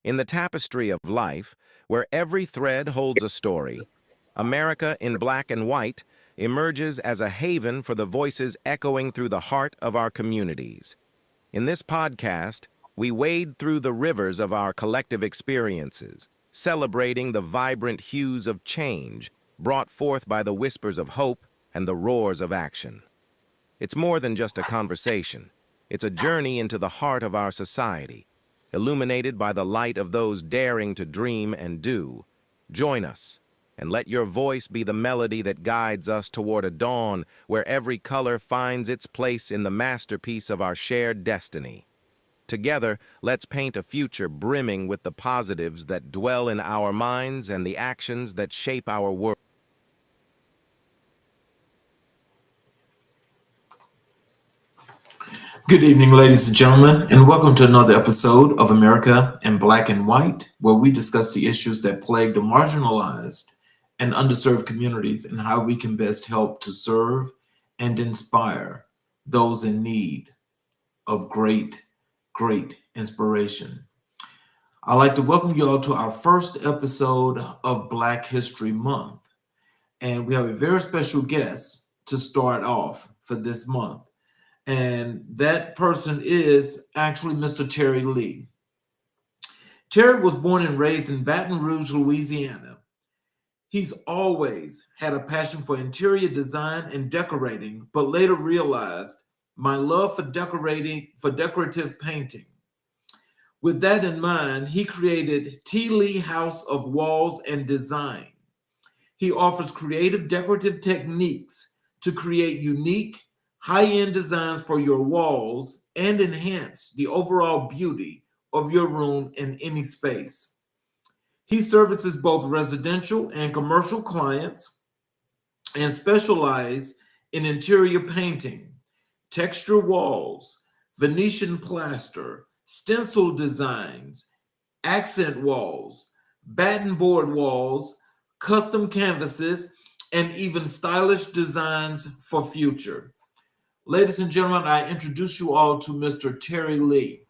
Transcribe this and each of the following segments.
In the tapestry of life, where every thread holds a story, America in Black and White emerges as a haven for the voices echoing through the heart of our communities. In this podcast, we wade through the rivers of our collective experiences, celebrating the vibrant hues of change brought forth by the whispers of hope and the roars of action. It's more than just a conversation. It's a journey into the heart of our society, illuminated by the light of those daring to dream and do. Join us, and let your voice be the melody that guides us toward a dawn where every color finds its place in the masterpiece of our shared destiny. Together, let's paint a future brimming with the positives that dwell in our minds and the actions that shape our world. Good evening, ladies and gentlemen, and welcome to another episode of America in Black and White, where we discuss the issues that plague the marginalized and underserved communities and how we can best help to serve and inspire those in need of great inspiration. I'd like to welcome you all to our first episode of Black History Month, and we have a very special guest to start off for this month. And that person is actually Mr. Terry Lee. Terry was born and raised in Baton Rouge, Louisiana. He's always had a passion for interior design and decorating, but later realized my love for decorative painting. With that in mind, he created T. Lee House of Walls and Design. He offers creative decorative techniques to create unique, high-end designs for your walls and enhance the overall beauty of your room in any space. He services both residential and commercial clients and specializes in interior painting, texture walls, Venetian plaster, stencil designs, accent walls, batten board walls, custom canvases, and even stylish designs for future. Ladies and gentlemen, I introduce you all to Mr. Terry Lee.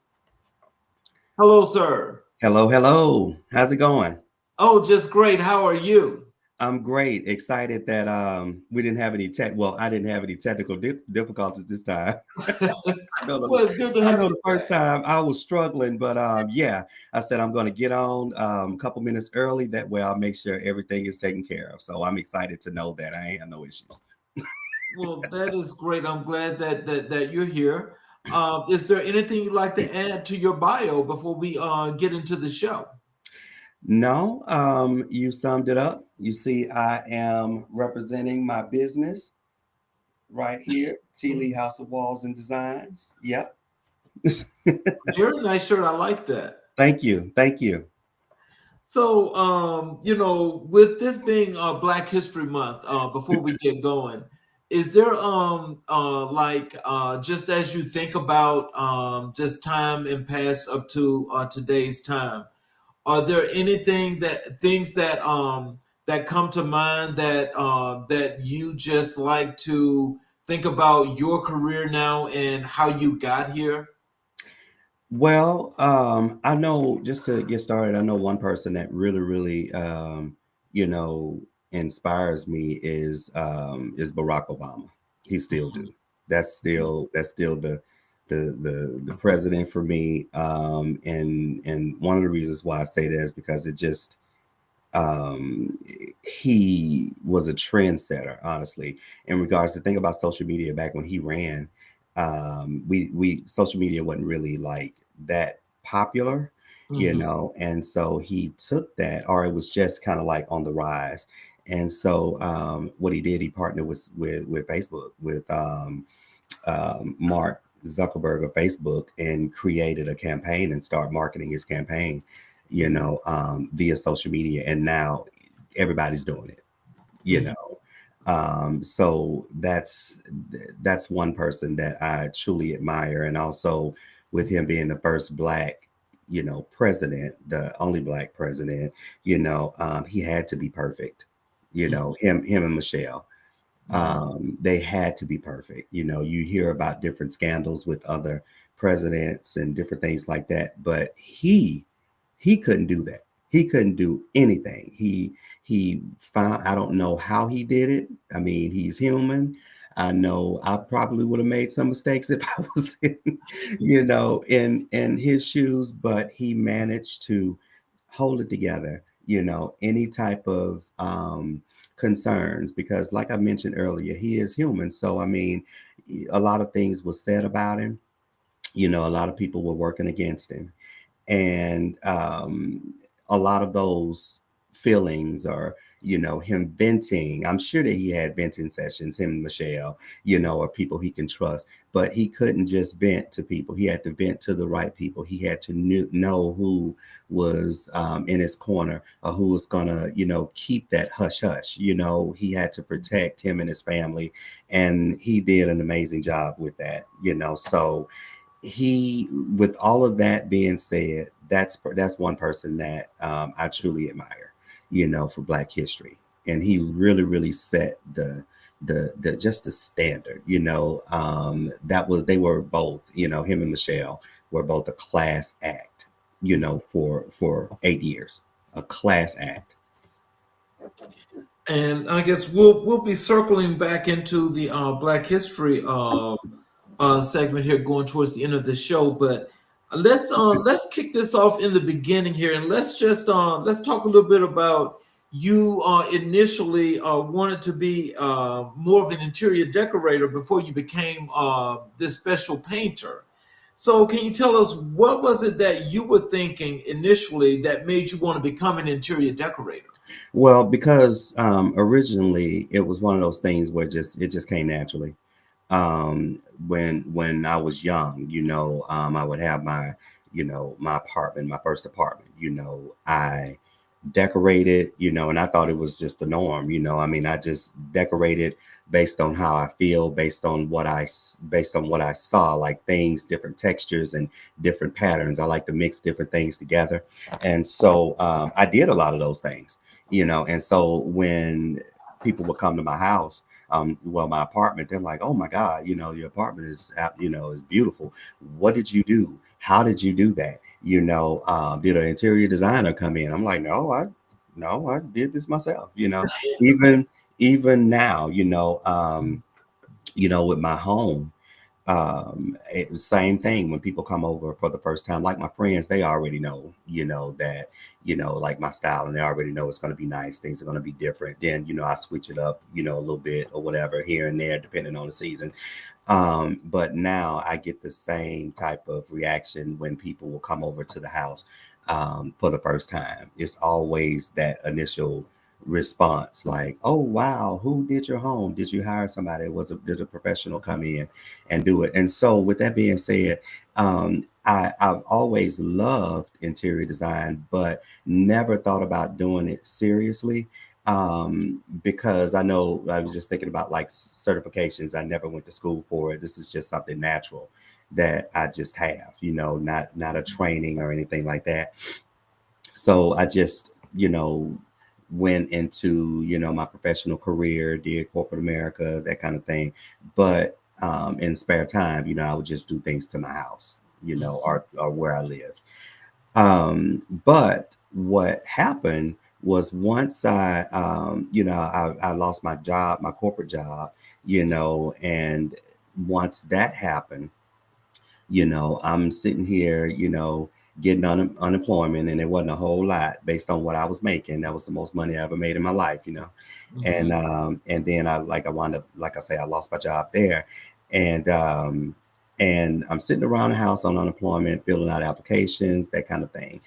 Hello, sir. Hello. How's it going? Oh, just great. How are you? I'm great. Excited that we didn't have any I didn't have any technical difficulties this time. Well, it's good to have the first time I was struggling, but yeah, I said I'm going to get on a couple minutes early. That way I'll make sure everything is taken care of. So I'm excited to know that I ain't have no issues. Well, that is great. I'm glad that you're here. Is there anything you'd like to add to your bio before we get into the show? No, you summed it up. You see, I am representing my business right here, T. Lee House of Walls and Designs. Yep. Very nice shirt. I like that. Thank you. So, with this being Black History Month, before we get going, is there just as you think about just time and past up to today's time, are there things that that come to mind that you just like to think about your career now and how you got here? Well, I know, just to get started, I know one person that really inspires me is Barack Obama. He still do. That's still the president for me. And one of the reasons why I say that is because it just he was a trendsetter, honestly, in regards to think about social media back when he ran. We social media wasn't really like that popular, and so he took that, or it was just kind of like on the rise. And so what he did, he partnered with Facebook, with Mark Zuckerberg of Facebook, and created a campaign and started marketing his campaign, via social media. And now everybody's doing it, so that's one person that I truly admire. And also with him being the first Black, president, the only Black president, he had to be perfect. Him and Michelle, they had to be perfect. You hear about different scandals with other presidents and different things like that, but he He couldn't do that. He couldn't do anything. He found, I don't know how he did it. I mean, he's human. I know I probably would have made some mistakes if I was in his shoes, but he managed to hold it together, any type of concerns, because like I mentioned earlier, he is human. So I mean, a lot of things was said about him. A lot of people were working against him, and a lot of those feelings are, him venting. I'm sure that he had venting sessions, him and Michelle, or people he can trust, but he couldn't just vent to people. He had to vent to the right people. He had to know who was in his corner, or who was gonna, keep that hush hush. He had to protect him and his family, and he did an amazing job with that. So he, with all of that being said, that's one person that I truly admire, for Black history, and he really, really set the just the standard. They were both, him and Michelle were both a class act, for 8 years, a class act. And I guess we'll be circling back into the Black History segment here, going towards the end of the show. But let's kick this off in the beginning here, and let's talk a little bit about you initially wanted to be more of an interior decorator before you became this special painter. So can you tell us, what was it that you were thinking initially that made you want to become an interior decorator? Well, because originally it was one of those things where it just came naturally. When I was young, I would have my, my apartment, my first apartment. I decorated, and I thought it was just the norm. I mean, I just decorated based on how I feel, based on what I saw, like things, different textures and different patterns. I like to mix different things together, and so I did a lot of those things. And so when people would come to my house, my apartment, they're like, "Oh my God, your apartment is, is beautiful. What did you do? How did you do that? Did an interior designer come in?" I'm like, "No, I did this myself." Even now, with my home, it was same thing. When people come over for the first time, like my friends, they already know, that, like my style, and they already know it's going to be nice. Things are going to be different. Then, I switch it up, a little bit or whatever here and there, depending on the season. But now I get the same type of reaction when people will come over to the house for the first time. It's always that initial response, like, "Oh wow, who did your home? Did you hire somebody? Did a professional come in and do it?" And so with that being said, I've always loved interior design, but never thought about doing it seriously, because I know, I was just thinking about like certifications. I never went to school for it. This is just something natural that I just have, not a training or anything like that. So I just, went into, my professional career, did corporate America, that kind of thing. But in spare time, I would just do things to my house, or where I lived. But what happened was, once I lost my job, my corporate job, and once that happened, I'm sitting here, getting unemployment, and it wasn't a whole lot based on what I was making. That was the most money I ever made in my life, and then I wound up, like I say, I lost my job there, and I'm sitting around the house on unemployment, filling out applications, that kind of thing.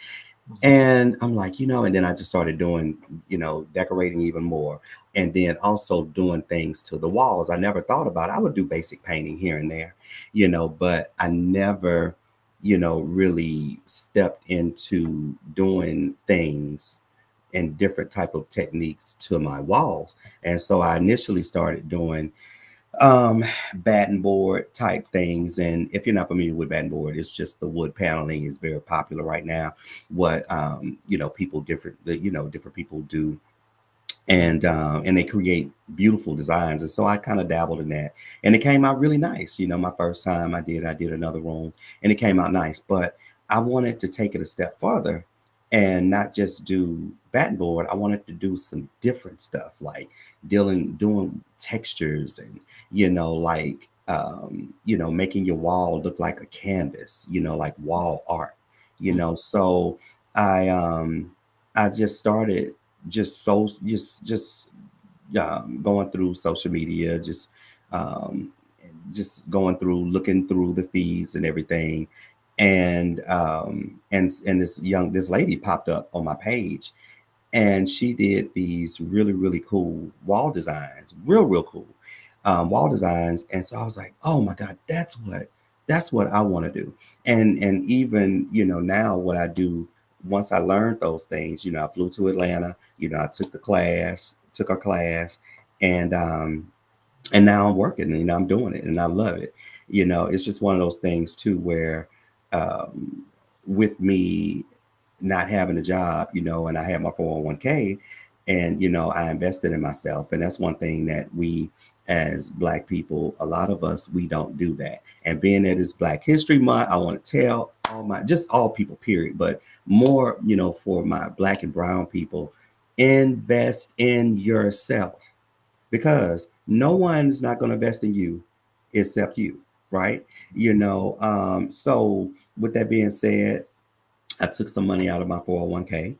And I'm like, and then I just started doing, decorating even more. And then also doing things to the walls. I never thought about it. I would do basic painting here and there, but I never, really stepped into doing things and different type of techniques to my walls. And so I initially started doing batten board type things. And if you're not familiar with batten board, it's just the wood paneling is very popular right now. What different people do, and they create beautiful designs. And so I kind of dabbled in that, and it came out really nice. My first time I did another room, and it came out nice. But I wanted to take it a step further and not just do batten board. I wanted to do some different stuff, like doing textures and, like, making your wall look like a canvas, like wall art, So I just started going through social media, um, just going through, looking through the feeds and everything, and this lady popped up on my page, and she did these really, really cool wall designs, real cool wall designs. And so I was like, oh my God, that's what I want to do. And even, now what I do, once I learned those things, I flew to Atlanta, I took our class, and now I'm working, I'm doing it and I love it. It's just one of those things too, where um, with me not having a job, and I had my 401k, and, I invested in myself. And that's one thing that we, as Black people, a lot of us, we don't do that. And being that it's Black History Month, I want to tell just all people, period, but more, for my Black and brown people, invest in yourself, because no one's not going to invest in you except you, right? So with that being said, I took some money out of my 401k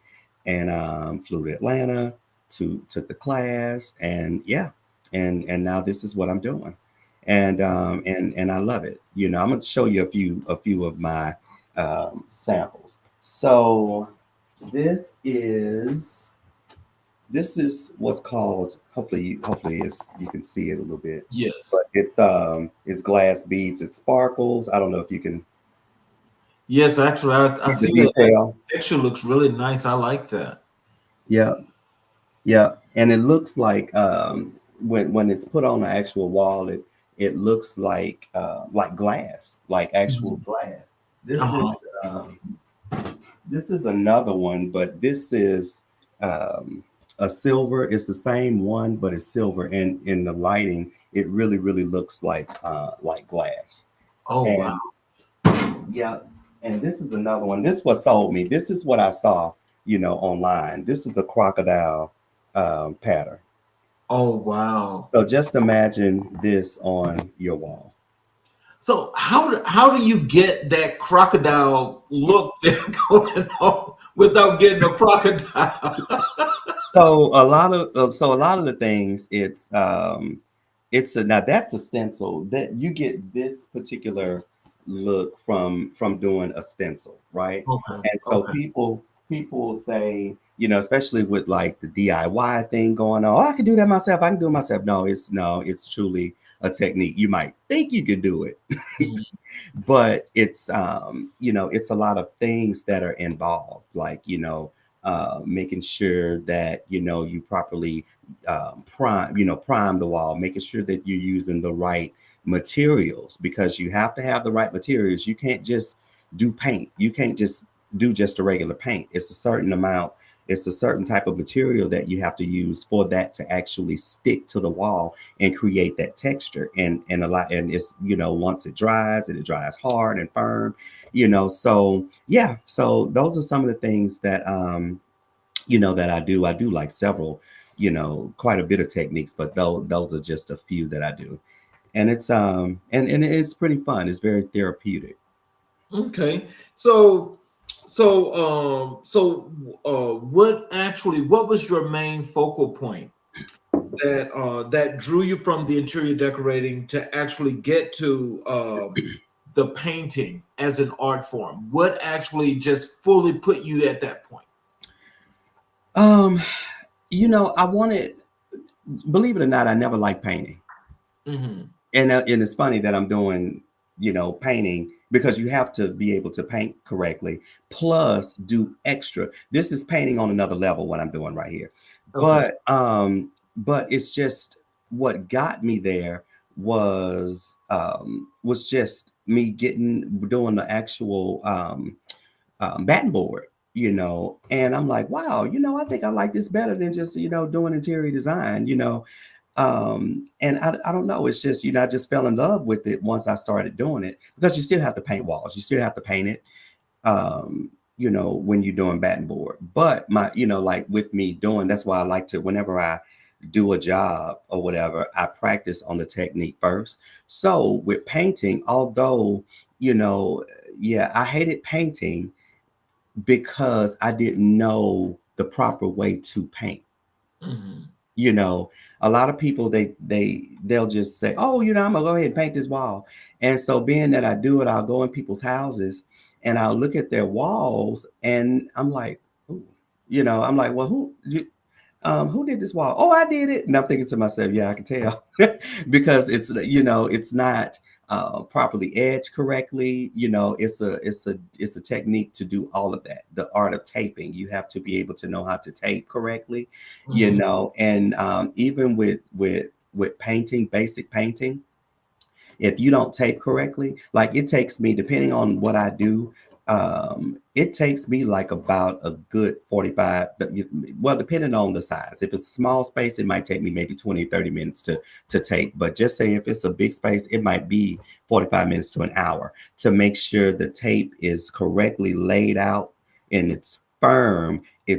and flew to Atlanta, took the class, and yeah, and now this is what I'm doing, and I love it. I'm going to show you a few of my samples. So this is what's called, hopefully you can see it a little bit, Yes. but it's glass beads, it sparkles. I don't know if you can Yes, actually, I see see the that. detail. Texture looks really nice. I like that. Yeah. Yeah, and it looks like, when it's put on the actual wall, it looks like glass, like actual Mhm. glass. This Uh-huh. is um, this is another one, but this is um, a silver. It's the same one, but it's silver, and in the lighting, it really, really looks like glass. Oh, wow. And yeah, and this is another one. This what sold me. This is what I saw, online. This is a crocodile pattern. Oh, wow. So just imagine this on your wall. So how do you get that crocodile look there going on without getting a crocodile? So a lot of the things, now that's a stencil that you get this particular look from doing a stencil, right? Okay. And so Okay. people will say, especially with like the DIY thing going on, oh, I can do that myself. I can do it myself. No, it's truly a technique. You might think you could do it, Mhm. but it's a lot of things that are involved, like, making sure that, you properly prime the wall, making sure that you're using the right materials, because you have to have the right materials. You can't just do paint. You can't just do just a regular paint. It's a certain type of material that you have to use for that to actually stick to the wall and create that texture. And it's, once it dries, and it dries hard and firm, so yeah. So those are some of the things that that I do. I do like several, quite a bit of techniques, but those are just a few that I do. And it's and it's pretty fun. It's very therapeutic. Okay. So what was your main focal point that drew you from the interior decorating to actually get to the painting as an art form? What actually just fully put you at that point? Um, I wanted, believe it or not, I never liked painting. Hmm. And it's funny that I'm doing, painting, because you have to be able to paint correctly, plus do extra. This is painting on another level, what I'm doing right here. Okay. But it's just, what got me there was just me doing the actual batten board, and I'm like, wow, I think I like this better than just, doing interior design, and I don't know, it's just, I just fell in love with it once I started doing it, because you still have to paint walls, you still have to paint it, when you're doing batten board. But like with me doing, that's why I like to, whenever I do a job or whatever, I practice on the technique first. So with painting, although, yeah, I hated painting because I didn't know the proper way to paint. Mhm. A lot of people, they'll just say, oh, I'm gonna go ahead and paint this wall. And so being that I do it, I'll go in people's houses and I'll look at their walls and I'm like, ooh, I'm like, well, who did this wall? Oh, I did it. And I'm thinking to myself, yeah, I can tell because it's not properly edged correctly. It's a technique to do all of that. The art of taping, you have to be able to know how to tape correctly, Mhm. and even with painting, basic painting, if you don't tape correctly, like it takes me, depending on what I do, it takes me like about a good 45, well, depending on the size. If it's a small space, it might take me maybe 20, 30 minutes to tape. But just say if it's a big space, it might be 45 minutes to an hour to make sure the tape is correctly laid out and it's firm. You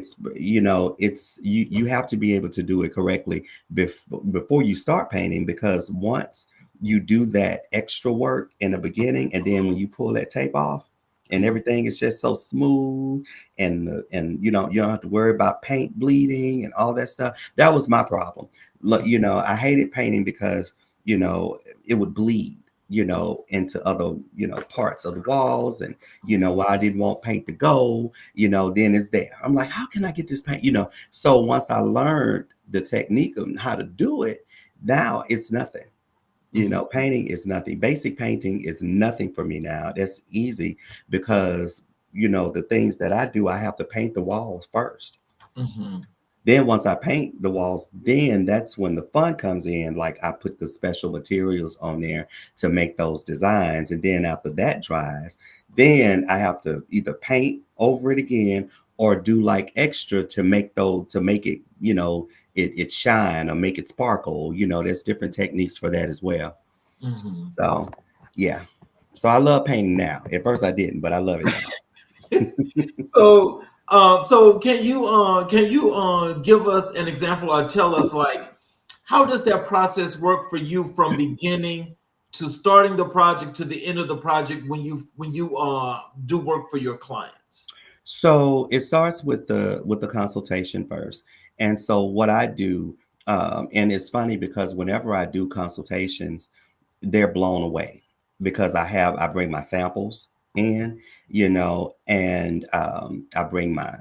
have to be able to do it correctly before you start painting, because once you do that extra work in the beginning, and then when you pull that tape off and everything is just so smooth, and you don't have to worry about paint bleeding and all that stuff. That was my problem. Look, I hated painting because it would bleed into other parts of the walls, and why I didn't want paint to go, then it's there. I'm like, how can I get this paint? So once I learned the technique of how to do it, now it's nothing. Painting is nothing. Basic painting is nothing for me now. That's easy because, the things that I do, I have to paint the walls first. Mhm. Then once I paint the walls, then that's when the fun comes in. Like I put the special materials on there to make those designs. And then after that dries, then I have to either paint over it again or do like extra to make it, it shine or make it sparkle. There's different techniques for that as well. Mhm. So yeah. So I love painting now. At first I didn't, but I love it now. So can you give us an example or tell us, like, how does that process work for you from beginning to starting the project to the end of the project when you do work for your clients? So it starts with the consultation first. And so what I do, and it's funny because whenever I do consultations, they're blown away because I bring my samples in, and I bring my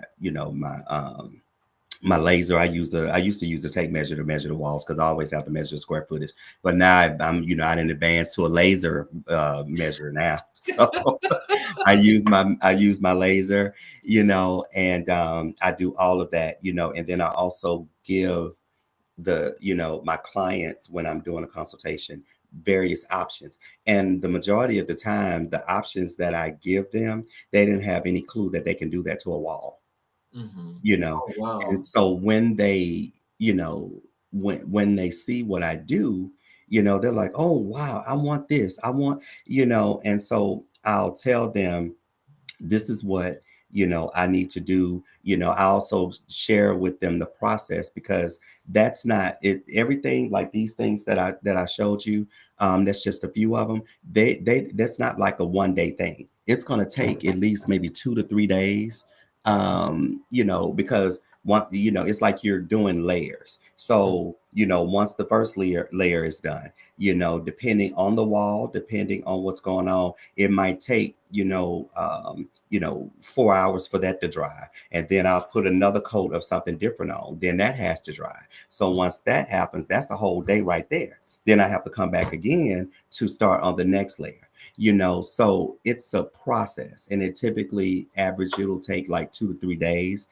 laser. I used to use a tape measure to measure the walls because I always have to measure square footage. But now I'm I didn't advance to a laser measure now. So I use my laser, and I do all of that, and then I also give my clients, when I'm doing a consultation, various options. And the majority of the time, the options that I give them, they didn't have any clue that they can do that to a wall, Mhm. you know. Oh, And wow. so when they, when they see what I do, they're like, oh wow, I want this. I want, and so I'll tell them this is what I need to do. I also share with them the process, because that's not it. Everything like these things that I showed you, that's just a few of them. They that's not like a 1 day thing. It's going to take at least maybe 2 to 3 days, because it's like you're doing layers. So once the first layer is done, depending on the wall, depending on what's going on, it might take 4 hours for that to dry. And then I'll put another coat of something different on. Then that has to dry. So once that happens, that's a whole day right there. Then I have to come back again to start on the next layer. So it's a process, and it typically it'll take like 2 to 3 days,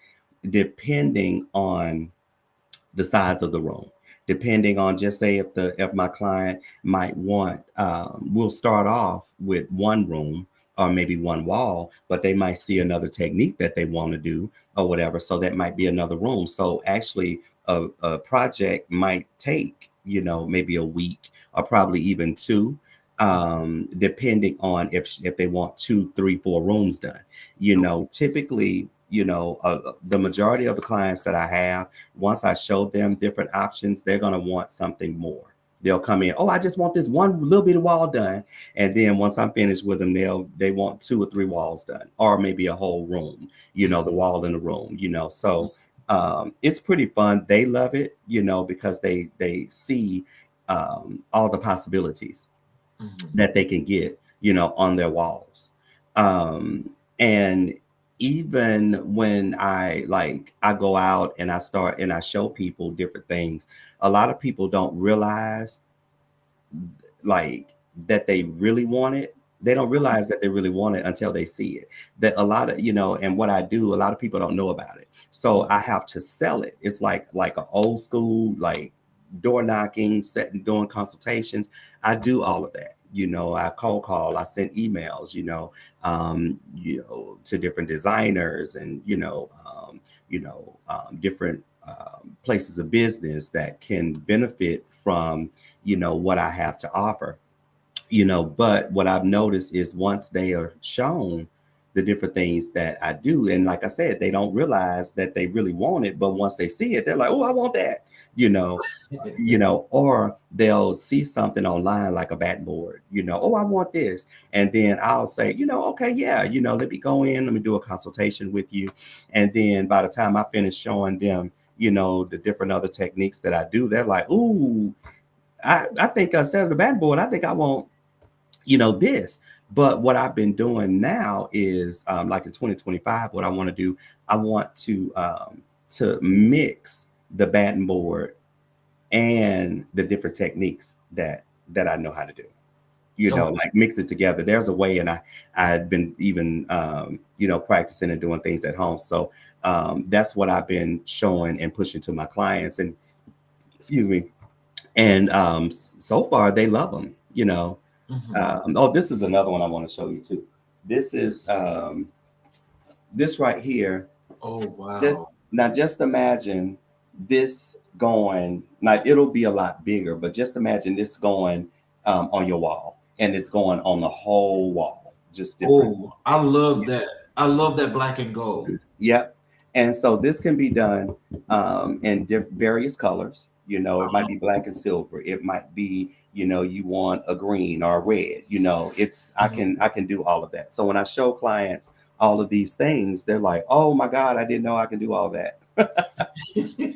depending on the size of the room, depending on, just say, if my client might want, we'll start off with one room or maybe one wall, but they might see another technique that they want to do or whatever. So that might be another room. So actually a project might take, maybe a week or probably even two. depending on if they want 2, 3, 4 rooms done. You know, typically, you know, the majority of the clients that I have, once I show them different options, they're going to want something more. They'll come in, oh, I just want this one little bit of wall done. And then once I'm finished with them, they want 2 or 3 walls done, or maybe a whole room, you know, the wall in the room, you know. So it's pretty fun. They love it, you know, because they see all the possibilities that they can get, you know, on their walls. And even when I go out and I show people different things, a lot of people don't realize like that they really want it. They don't realize that they really want it until they see it. That a lot of, you know, and what I do, a lot of people don't know about it. So I have to sell it. It's like an old school, like door knocking, doing consultations. I do all of that. You know, I cold call, I send emails, you know, to different designers and, different places of business that can benefit from, you know, what I have to offer. You know, but what I've noticed is once they are shown the different things that I do, and like I said, they don't realize that they really want it, but once they see it, they're like, oh, I want that, you know, or they'll see something online like a batten board, you know, oh, I want this. And then I'll say, you know, okay, yeah, you know, let me go in, let me do a consultation with you. And then by the time I finish showing them, you know, the different other techniques that I do, they're like, ooh, I think instead of the batten board, I think I want, you know, this. But what I've been doing now is like in 2025, what I want to do, I want to mix the batten board and the different techniques that I know how to do, you know, like mix it together. There's a way, and I've been even practicing and doing things at home. So that's what I've been showing and pushing to my clients, and excuse me, and so far they love them, you know. This is another one I want to show you too. This is this right here. Oh wow! Just imagine this going. Now it'll be a lot bigger, but just imagine this going on your wall, and it's going on the whole wall. Just different. Oh, I love that. I love that black and gold. Yep. And so this can be done in various colors. You know, it might be black and silver. It might be, you know, you want a green or a red. You know, I can do all of that. So when I show clients all of these things, they're like, oh my God, I didn't know I can do all that.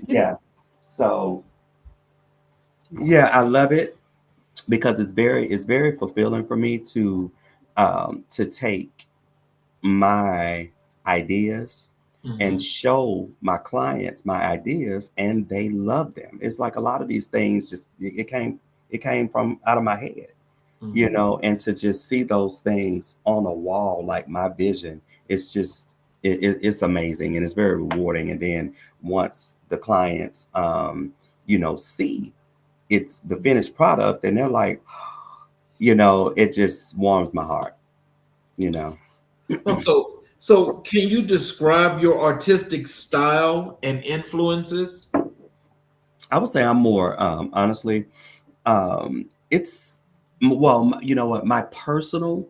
Yeah. So yeah, I love it because it's very fulfilling for me to take my ideas and show my clients my ideas, and they love them. It's like a lot of these things just it came from out of my head, you know, and to just see those things on a wall, like my vision, it's just it's amazing and it's very rewarding. And then once the clients see it's the finished product, and they're like, you know, it just warms my heart, you know. So can you describe your artistic style and influences? I would say I'm more honestly, it's well, you know what, my personal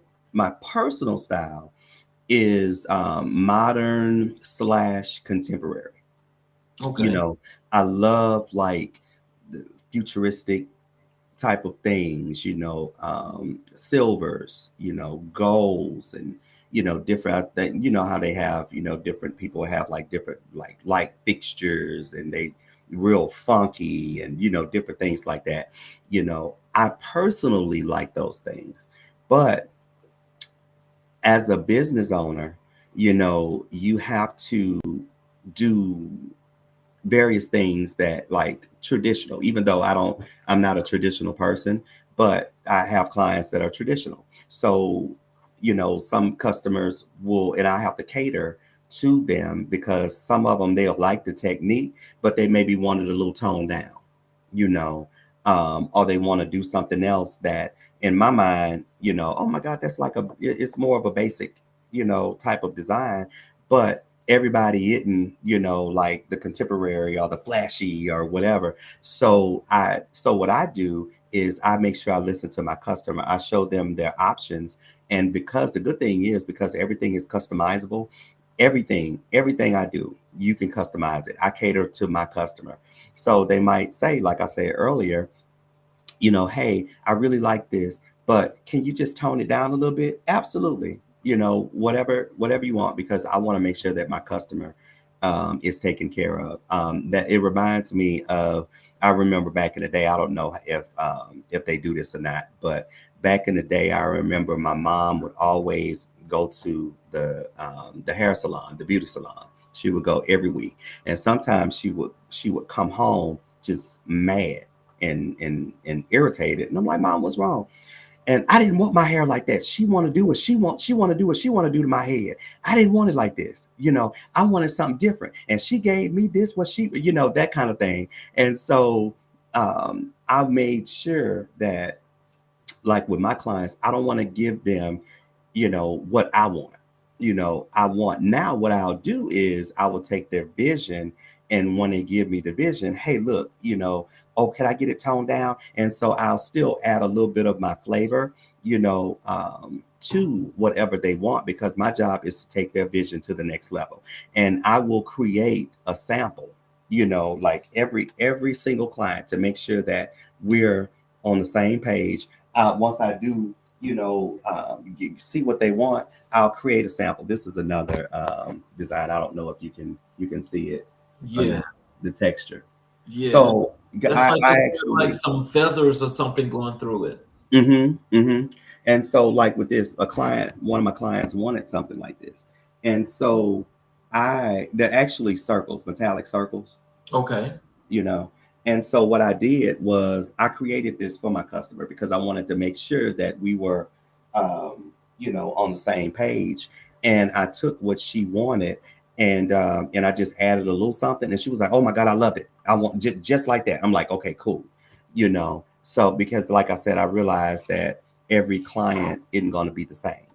style is modern / contemporary. Okay. You know, I love like the futuristic type of things, you know, silvers, you know, golds, and you know, different. You know how they have, you know, different people have like different like light fixtures, and they real funky, and you know, different things like that. You know, I personally like those things, but as a business owner, you know, you have to do various things that like traditional, even though I'm not a traditional person, but I have clients that are traditional. So, you know, some customers will, and I have to cater to them because some of them, they'll like the technique, but they maybe want it a little toned down, you know, or they want to do something else that in my mind, you know, oh my God, that's like it's more of a basic, you know, type of design, but everybody isn't, you know, like the contemporary or the flashy or whatever. So what I do is I make sure I listen to my customer. I show them their options. And because the good thing is, because everything is customizable, everything I do, you can customize it. I cater to my customer. So they might say, like I said earlier, hey, I really like this, but can you just tone it down a little bit? Absolutely. Whatever you want, because I want to make sure that my customer is taken care of. That it reminds me of, I remember back in the day, I don't know if they do this or not, but back in the day, I remember my mom would always go to the hair salon, the beauty salon. She would go every week, and sometimes she would come home just mad and irritated. And I'm like, Mom, what's wrong? And I didn't want my hair like that. She want to do what she want. She want to do what she want to do to my head. I didn't want it like this. I wanted something different. And she gave me this, what she, that kind of thing. And so I made sure that, like with my clients, I don't want to give them, what I want. I want, now what I'll do is I will take their vision, and when they give me the vision, hey, look, oh, can I get it toned down? And so I'll still add a little bit of my flavor, to whatever they want, because my job is to take their vision to the next level. And I will create a sample, like every single client, to make sure that we're on the same page. Once I do, you see what they want, I'll create a sample. This is another design. I don't know if you can see it. Yeah. The texture. Yeah. So That's I actually like some feathers or something going through it. And so, like with this, one of my clients wanted something like this. And so they're actually circles, metallic circles. Okay. And so what I did was I created this for my customer, because I wanted to make sure that we were, on the same page. And I took what she wanted, and I just added a little something, and she was like, "Oh my God, I love it. I want just like that." I'm like, "Okay, cool." So because, like I said, I realized that every client isn't going to be the same.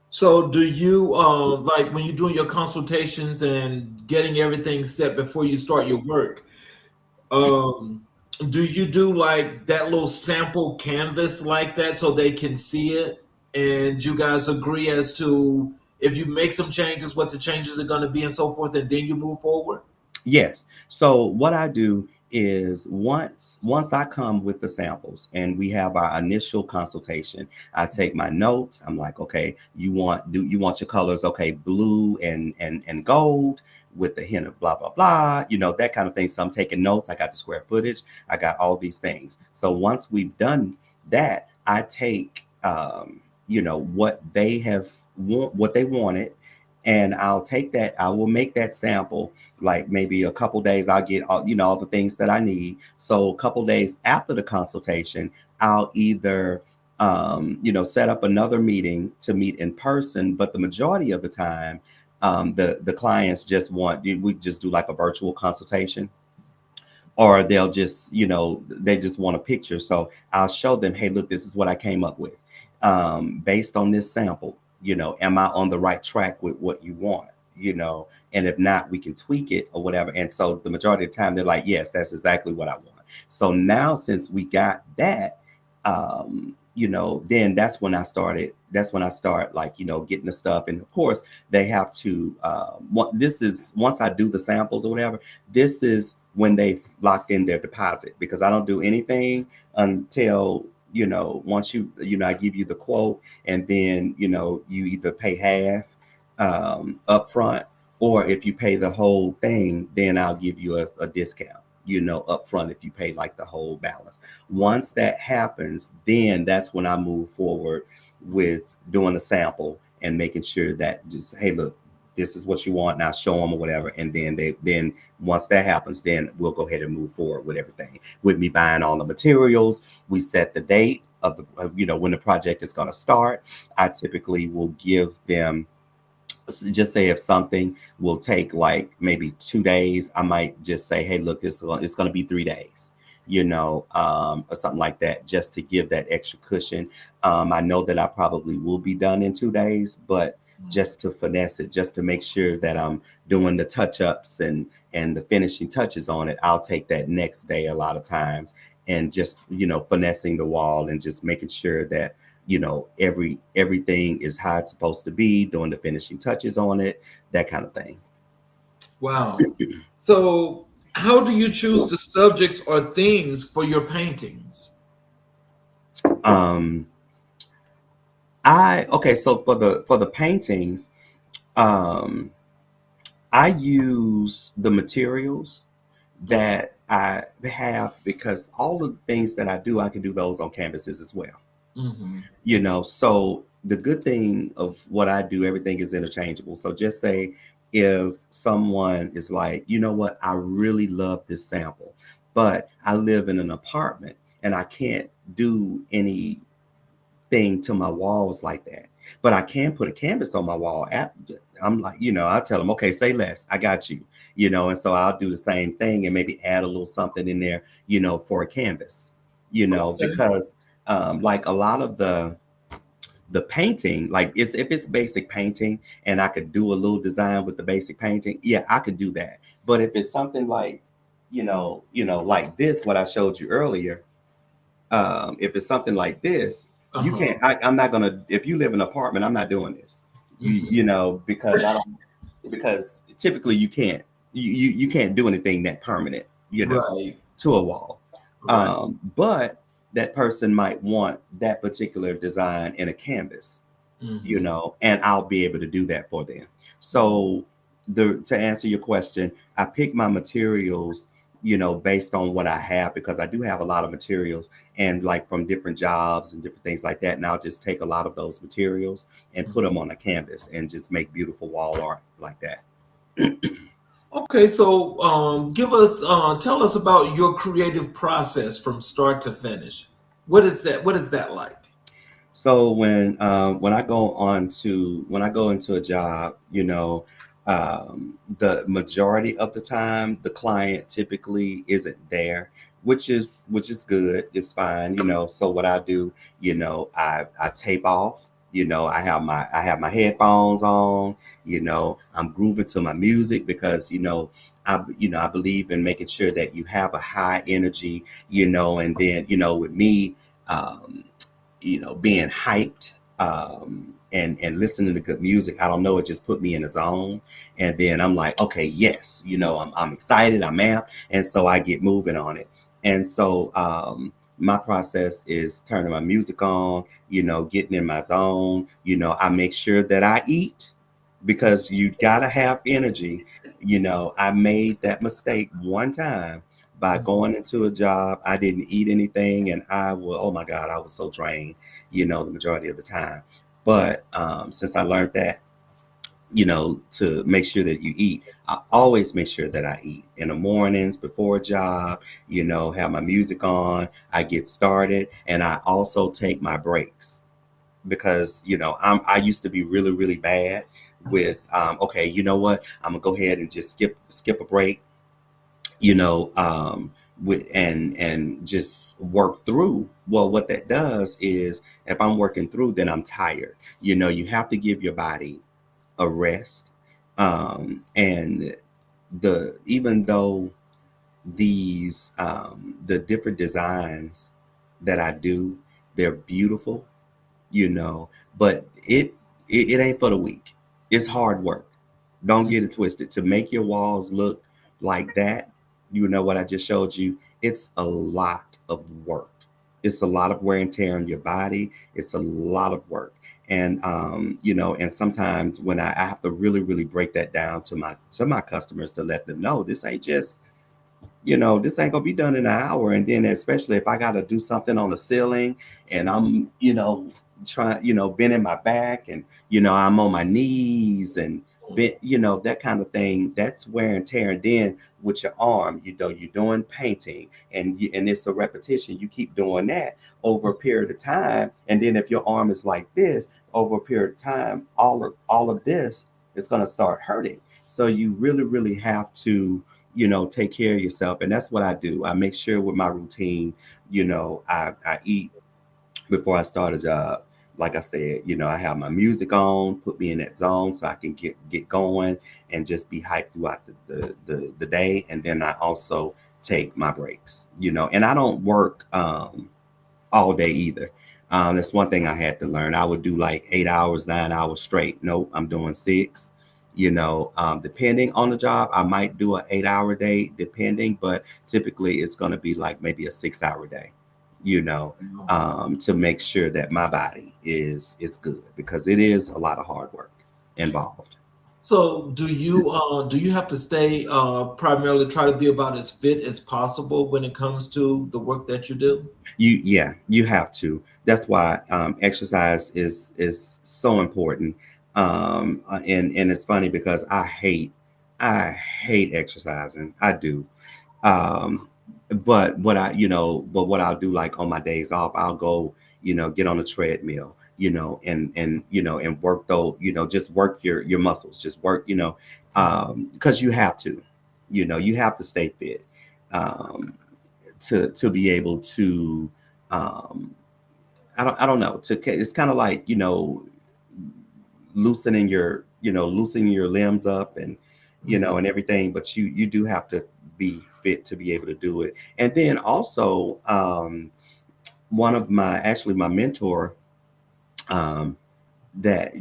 So do you like when you're doing your consultations and getting everything set before you start your work? Do you do like that little sample canvas like that so they can see it, and you guys agree as to if you make some changes, what the changes are going to be and so forth, and then you move forward? Yes. So what I do is once I come with the samples and we have our initial consultation, I take my notes. I'm like, okay, you want your colors, okay, blue and gold with the hint of blah blah blah, that kind of thing. So I'm taking notes. I got the square footage. I got all these things. So once we've done that, I take what they wanted. And I'll take that, I will make that sample, like maybe a couple days, I'll get all the things that I need. So a couple days after the consultation, I'll either, set up another meeting to meet in person. But the majority of the time, the clients we just do like a virtual consultation, or they'll just, they just want a picture. So I'll show them, hey, look, this is what I came up with based on this sample. Am I on the right track with what you want? And if not, we can tweak it or whatever. And so the majority of the time they're like, yes, that's exactly what I want. So now, since we got that, then that's when I start like, getting the stuff. And of course they have to, once I do the samples or whatever, this is when they've locked in their deposit, because I don't do anything until, once I give you the quote, and then, you either pay half up front, or if you pay the whole thing, then I'll give you a discount, up front, if you pay like the whole balance. Once that happens, then that's when I move forward with doing a sample and making sure that just, hey, look, this is what you want, now show them or whatever. And then once that happens, then we'll go ahead and move forward with everything. With me buying all the materials, we set the date of when the project is going to start. I typically will give them, just say if something will take like maybe 2 days, I might just say, hey, look, it's going to be 3 days, or something like that, just to give that extra cushion. I know that I probably will be done in 2 days, but just to finesse it, just to make sure that I'm doing the touch-ups and the finishing touches on it, I'll take that next day a lot of times. and just, finessing the wall and just making sure that, everything is how it's supposed to be, doing the finishing touches on it, that kind of thing. Wow. So, how do you choose the subjects or themes for your paintings? Um, so for the paintings, um, I use the materials that I have, because all of the things that I do, I can do those on canvases as well. Mm-hmm. So the good thing of what I do, everything is interchangeable. So just say if someone is like, you know what, I really love this sample, but I live in an apartment and I can't do anything to my walls like that, but I can put a canvas on my wall. I'm like, I tell them, okay, say less, I got you, and so I'll do the same thing and maybe add a little something in there, for a canvas, Okay. because like a lot of the painting, like if it's basic painting and I could do a little design with the basic painting, yeah, I could do that. But if it's something like, like this, what I showed you earlier, if it's something like this, you Uh-huh. can't. I'm not gonna. If you live in an apartment, I'm not doing this. Because I don't. Because typically you can't. You can't do anything that permanent. Right. To a wall. Right. But that person might want that particular design in a canvas. Mm-hmm. And I'll be able to do that for them. So to answer your question, I pick my materials, based on what I have, because I do have a lot of materials and like from different jobs and different things like that. And I'll just take a lot of those materials and put them on a canvas and just make beautiful wall art like that. Okay, so tell us about your creative process from start to finish. What is that? What is that like? So when I go into a job, the majority of the time the client typically isn't there, which is good. It's fine, So what I do, I tape off. I have my headphones on. I'm grooving to my music because I believe in making sure that you have a high energy, and then with me. Um, being hyped, and listening to good music. I don't know, it just put me in a zone. And then I'm like, okay, yes, I'm excited, I'm amped. And so I get moving on it. And so my process is turning my music on, getting in my zone. I make sure that I eat because you gotta have energy. I made that mistake one time by going into a job. I didn't eat anything, and oh my God, I was so drained, the majority of the time. But since I learned that, to make sure that you eat, I always make sure that I eat in the mornings before a job, have my music on, I get started, and I also take my breaks because, I used to be really, really bad with, okay, you know what, I'm gonna go ahead and just skip a break, and just work through. Well, what that does is if I'm working through, then I'm tired. You have to give your body a rest. And even though the different designs that I do, they're beautiful, but it ain't for the weak. It's hard work. Don't get it twisted. To make your walls look like that, what I just showed you, it's a lot of work. It's a lot of wear and tear on your body. It's a lot of work. And and sometimes when I have to really, really break that down to my customers to let them know this ain't just, this ain't gonna be done in an hour. And then especially if I gotta do something on the ceiling and I'm, trying, bending my back and, I'm on my knees and bent, that kind of thing, that's wear and tear. And then with your arm, you're doing painting and it's a repetition. You keep doing that over a period of time. And then if your arm is like this over a period of time, all of this is gonna start hurting. So you really, really have to, take care of yourself. And that's what I do. I make sure with my routine, I eat before I start a job. Like I said, I have my music on, put me in that zone so I can get going and just be hyped throughout the day. And then I also take my breaks, and I don't work all day either. That's one thing I had to learn. I would do like 8 hours, 9 hours straight. Nope, I'm doing six. Depending on the job, I might do an 8 hour day, depending, but typically it's going to be like maybe a 6 hour day. To make sure that my body is good, because it is a lot of hard work involved. So do you have to stay primarily try to be about as fit as possible when it comes to the work that you do? You have to. That's why exercise is so important. And it's funny because I hate exercising. I do. Um, but what I'll do, like on my days off, I'll go, get on a treadmill, and work though, just work your muscles, just work, because you have to stay fit, um, to be able to, um, I don't know, it's kind of like, loosening your limbs up, and Mhm. and everything, but you do have to be fit to be able to do it. And then also, one of my mentor, um that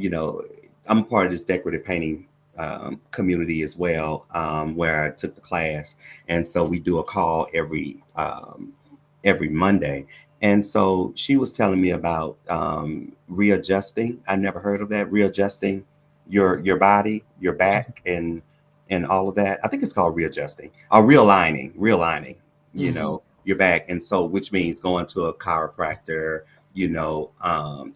I'm part of this decorative painting community as well, where I took the class, and so we do a call every Monday. And so she was telling me about readjusting. I never heard of that, readjusting your body, your back, and all of that. I think it's called readjusting or realigning, Mhm. your back. And so, which means going to a chiropractor,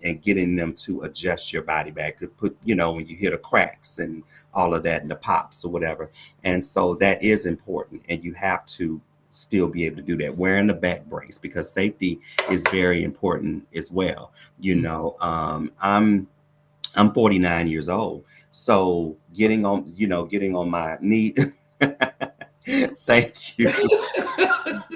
and getting them to adjust your body back, could put, when you hear the cracks and all of that and the pops or whatever. And so that is important. And you have to still be able to do that, wearing the back brace, because safety is very important as well. I'm 49 years old. So getting on my knee. Thank you.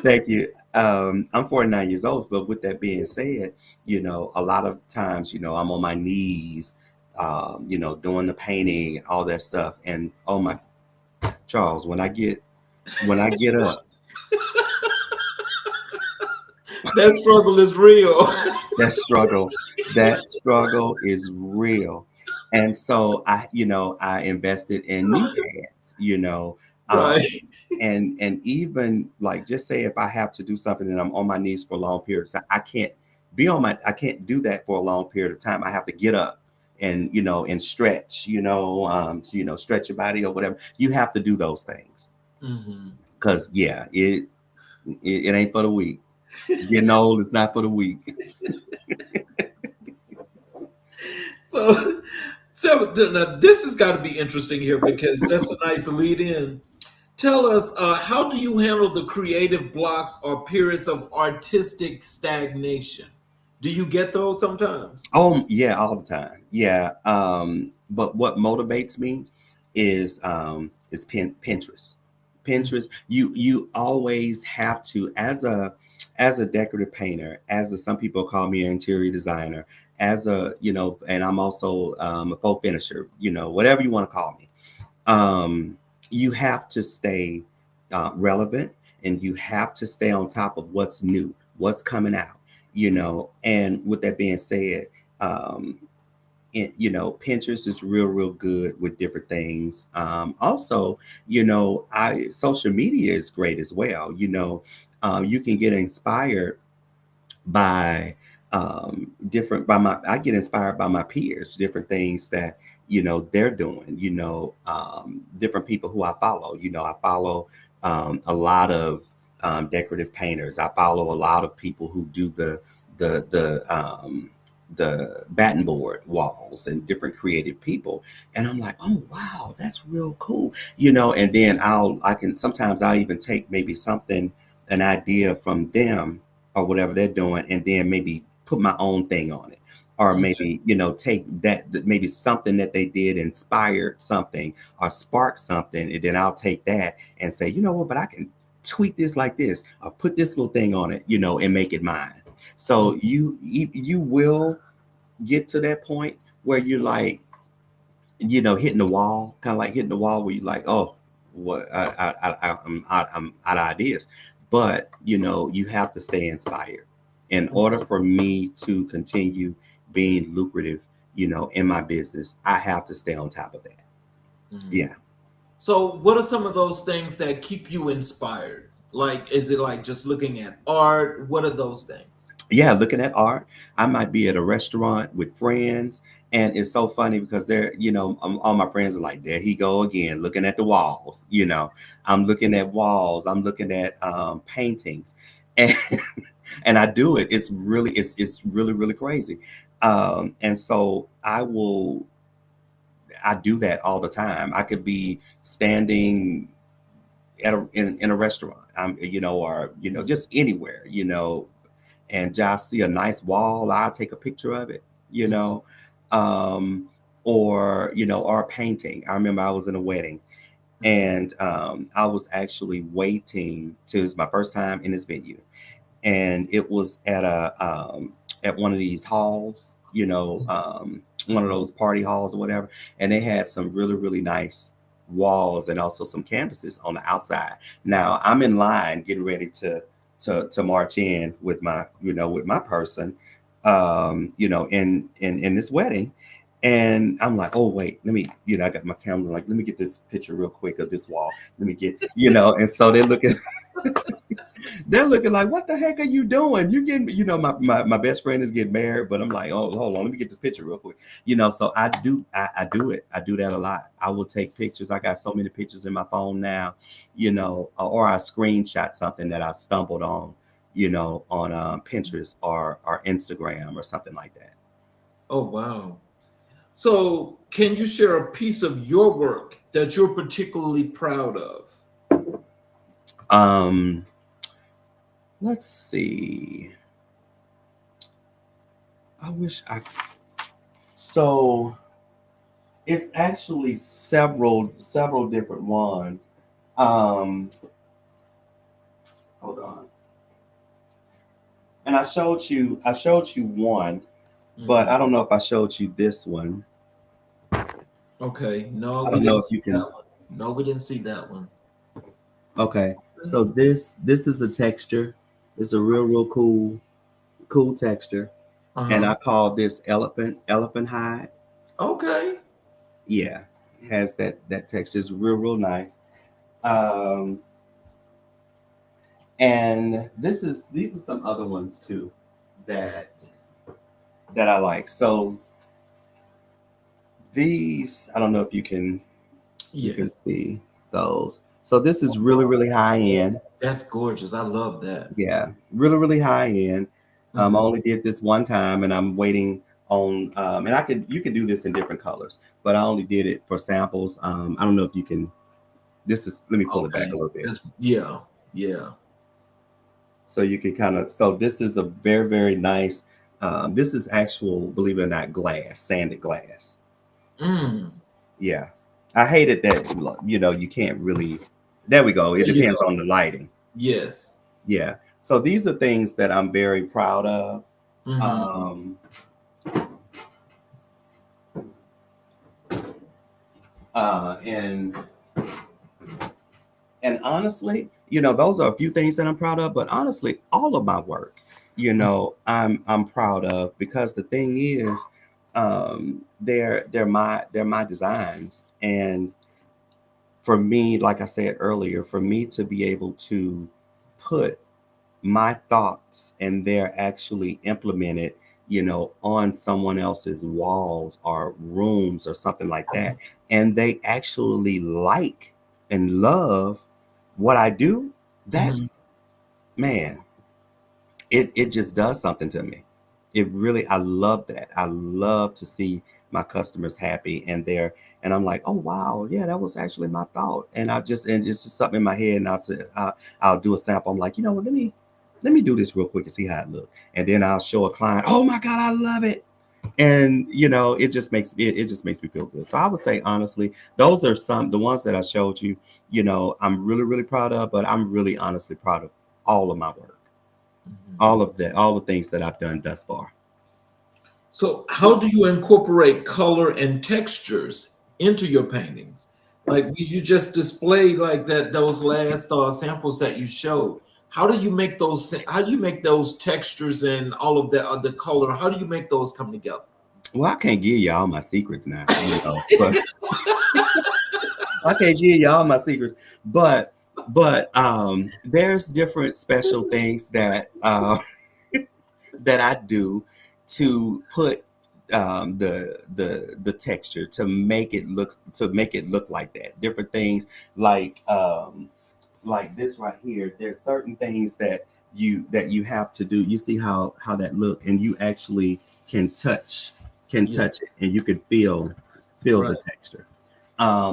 Thank you. I'm 49 years old, but with that being said, a lot of times, I'm on my knees, doing the painting and all that stuff. And oh my, Charles, when I get up, That struggle is real. that struggle, that struggle is real. And so I invested in knee pads, Right. um, and even like, just say if I have to do something and I'm on my knees for a long period of time, I can't do that for a long period of time. I have to get up and stretch, stretch your body or whatever. You have to do those things, Mhm. because yeah, it ain't for the weak. Getting old is not for the weak. So, now this has got to be interesting here because that's a nice lead in. Tell us, how do you handle the creative blocks or periods of artistic stagnation? Do you get those sometimes? Oh yeah, all the time. Yeah. But what motivates me is Pinterest. Pinterest. You always have to, as a decorative painter, some people call me an interior designer, and I'm also a faux finisher. Whatever you want to call me. You have to stay relevant, and you have to stay on top of what's new, what's coming out. And with that being said, um, Pinterest is real good with different things. Also, I social media is great as well. You can get inspired by different by my I get inspired by my peers, different things that they're doing, different people who I follow. I follow a lot of decorative painters. I follow a lot of people who do the the um the batten board walls, and different creative people. And I'm like, oh wow, that's real cool. And then I'll even take maybe something, an idea from them or whatever they're doing, and then maybe put my own thing on it. Or Okay. maybe, take maybe something that they did inspired something or sparked something. And then I'll take that and say, you know what, but I can tweak this like this, or put this little thing on it, and make it mine. So you will get to that point where you're like, hitting the wall, kind of like hitting the wall, where you're like, oh, what I'm out of ideas. But you know, you have to stay inspired in order for me to continue being lucrative. You know, in my business, I have to stay on top of that. Mhm. Yeah. So, what are some of those things that keep you inspired? Like, is it like just looking at art? What are those things? Yeah, looking at art. I might be at a restaurant with friends, and it's so funny because they're, you know, all my friends are like, there he go again, looking at the walls. You know, I'm looking at walls. I'm looking at paintings, and and I do it. It's really really crazy, and so I do that all the time. I could be standing in a restaurant, you know, or you know, just anywhere, you know, and just see a nice wall, I'll take a picture of it, you know, um, or you know, or a painting. I remember I was in a wedding, and I was actually waiting to. It's my first time in this venue, and it was at one of these halls, you know, one of those party halls or whatever, and they had some really really nice walls and also some canvases on the outside. Now I'm in line getting ready to march in with my, you know, with my person, you know, in this wedding. And I'm like, oh wait, let me, you know, I got my camera, like, let me get this picture real quick of this wall. Let me get, you know, and so they're looking, they're looking like, what the heck are you doing? You getting, you know, my best friend is getting married, but I'm like, oh, hold on, let me get this picture real quick. You know, so I do it. I do that a lot. I will take pictures. I got so many pictures in my phone now, you know, or I screenshot something that I stumbled on, you know, on Pinterest or Instagram or something like that. Oh, wow. So, can you share a piece of your work that you're particularly proud of? Um, let's see. I wish I so it's actually several different ones. Um, hold on. And I showed you one, but I don't know if I showed you this one. Okay. No, I we don't know didn't if see you can. that one. No, we didn't see that one. Okay. So this is a texture. It's a real cool texture. And Uh-huh. I call this elephant hide. Okay. Yeah. It has that texture. It's real nice. Um and these are some other ones too that I like. So these, I don't know if you can Yes. see those. So this is really high end. That's gorgeous. I love that. Yeah, really high end. I Mhm. only did this one time, and I'm waiting on. And you can do this in different colors, but I only did it for samples. I don't know if you can. This is, let me pull it back a Okay. little bit That's yeah. Yeah. so you can kind of. So this is a very nice. This is actual, believe it or not, glass, sanded glass. Mm. Yeah, I hated that. You know, you can't really. There we go. It There you depends go. on the lighting. Yes. Yeah. So these are things that I'm very proud of. Mhm. Um, uh, and and honestly, you know, those are a few things that I'm proud of. But honestly, all of my work, you know, I'm proud of, because the thing is, they're my designs. And for me, like I said earlier, for me to be able to put my thoughts and they're actually implemented, you know, on someone else's walls or rooms or something like that, and they actually like and love what I do, Mhm. that's, man, it just does something to me. It really, I love that. I love to see my customers happy, and I'm like, oh wow, yeah, that was actually my thought. And and it's just something in my head, and I'll do a sample. I'm like, you know what, let me do this real quick and see how it looks. And then I'll show a client, oh my God, I love it. And you know, it just makes me feel good. So I would say, honestly, those are the ones that I showed you, you know, I'm really proud of, but I'm really honestly proud of all of my work, Mhm. all of that, all the things that I've done thus far. So, how do you incorporate color and textures into your paintings? Like you just displayed like that those last samples that you showed. How do you make those? How do you make those textures and all of the color? How do you make those come together? Well, I can't give you all my secrets now, but I can't give you all my secrets, but there's different special things that that I do to put the texture to make it look like that. Different things like this right here. There's certain things that you have to do. You see how that look, and you actually can touch touch it, and you can feel Right. the texture.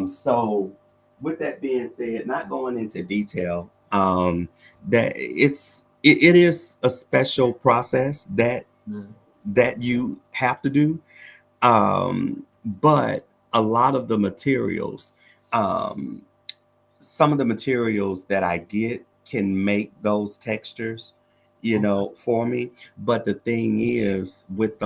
So with that being said, not going into detail, that it is a special process Mm. that you have to do. But a lot of the materials, um, some of the materials that I get can make those textures, for me. But the thing is, with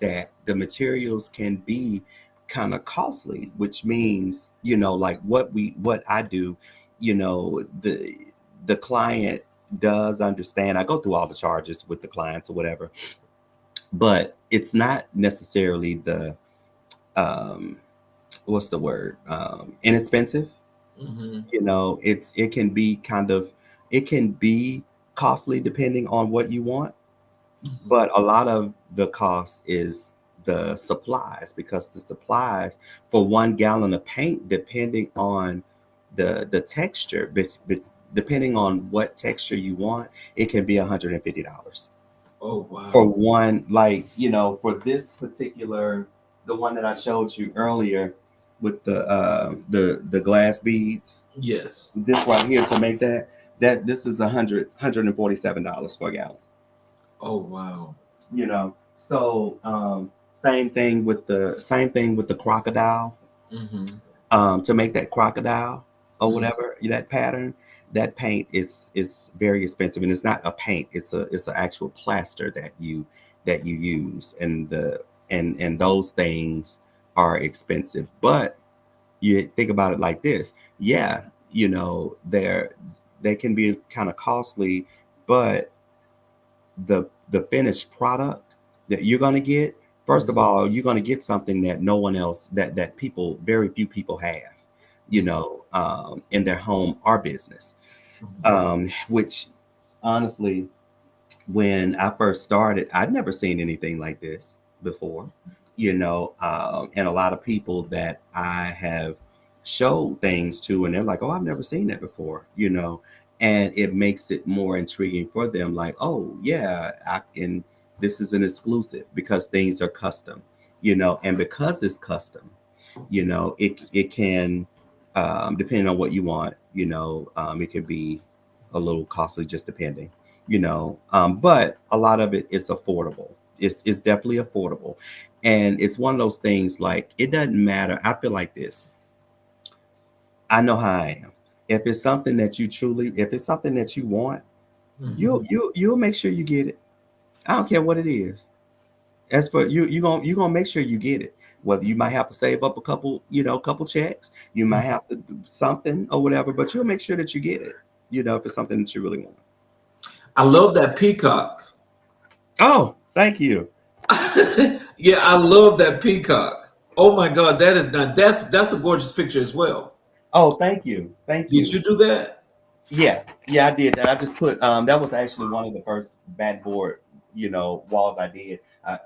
that, the materials can be kind of costly, which means, like what I do, the client does understand. I go through all the charges with the clients or whatever, but it's not necessarily the um what's the word? Inexpensive. Hmm. It can be it can be costly depending on what you want, Hmm. but a lot of the cost is the supplies, because the supplies for 1 gallon of paint, depending on the texture, depending on what texture you want, it can be $150 Oh for wow. one. For this particular, the one that I showed you earlier with the glass beads, Yes. this right here, to make that this is $147 for a gallon. Oh wow. So same thing with the crocodile. Hmm. To make that crocodile or whatever, that pattern, that paint, it's very expensive, and it's not a paint, it's an actual plaster that you use, and those things are expensive. But you think about it like this. Yeah, they can be kind of costly, but the finished product that you're going to get, first of Hmm. all, you're going to get something that no one else, that people, very few people have, in their home or business. Which honestly, when I first started, I'd never seen anything like this before, and a lot of people that I have showed things to, and they're like, "Oh, I've never seen that before," and it makes it more intriguing for them. Like, "Oh, yeah, I can. This is an exclusive because things are custom, and because it's custom, it can, depending on what you want, it could be a little costly, just depending." But a lot of it is affordable. It's definitely affordable, and it's one of those things. Like, it doesn't matter. I feel like this. I know how I am. If it's something that you want, Hmm. you'll make sure you get it. I don't care what it is. As for you, you gonna make sure you get it. Whether you might have to save up couple checks, you might have to do something or whatever, but you'll make sure that you get it. If it's something that you really want. I love that peacock. Oh, thank you. Yeah, I love that peacock. Oh my God, that is not that's a gorgeous picture as well. Oh, thank you. Thank Did you. you do that? Yeah, yeah, I did that. I just put that was actually one of the first backboard, walls I did. I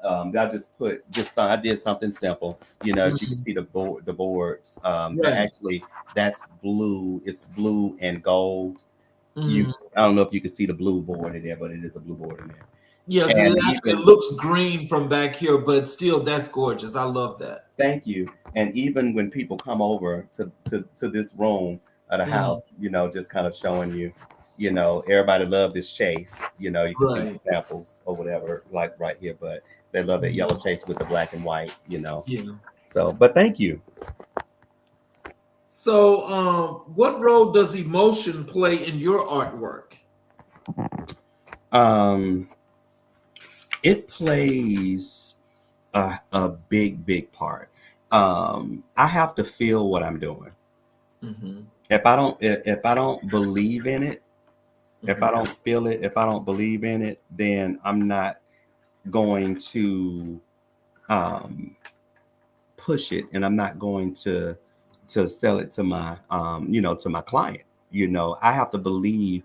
just put I did something simple, as you can Mhm. see the boards. Right. That's blue. It's blue and gold. Mhm. I don't know if you can see the blue board in there, but it is a blue board in there. Yeah, because And it even looks green from back here, but still, that's gorgeous. I love that. Thank you. And even when people come over to this room of the Mhm. house, just kind of showing you, everybody love this chase. You can see Right. the samples or whatever, like right here, but they love that yellow Mhm. chase with the black and white. Yeah. So, but thank you. So, what role does emotion play in your artwork? Um, it plays a big, big part. I have to feel what I'm doing. Mm-hmm. If I don't believe in it, if I don't feel it, if I don't believe in it, then I'm not going to push it, and I'm not going to sell it to my to my client. I have to believe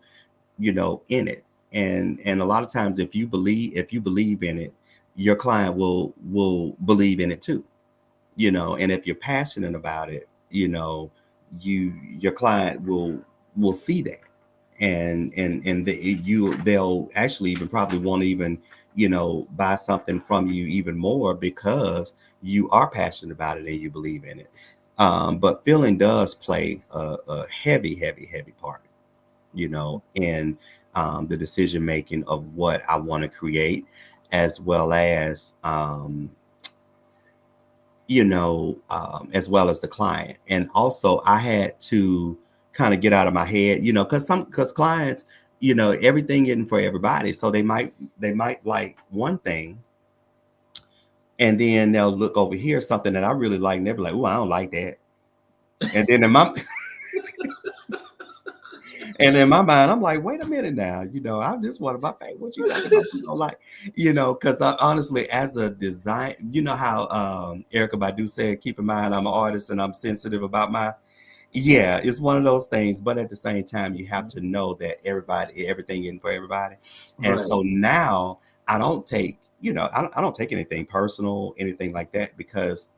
in it, and a lot of times if you believe in it, your client will believe in it too. And if you're passionate about it, your client will see that, and they'll actually even probably want to even buy something from you even more because you are passionate about it and you believe in it. But feeling does play a heavy part in the decision making of what I want to create, as well as well as the client. And also, I had to kind of get out of my head, because clients, everything isn't for everybody. So they might like one thing, and then they'll look over here something that I really like, and they'll be like, "Oh, I don't like that." And then in my And in my mind, I'm like, wait a minute now, I just want my favorite. What you talking about? You know, like, because honestly, as a design, you know how Erica Badu said, keep in mind, I'm an artist and I'm sensitive about yeah, it's one of those things. But at the same time, you have to know that everything isn't for everybody. And Right. so now I don't take, I don't take anything personal, anything like that, because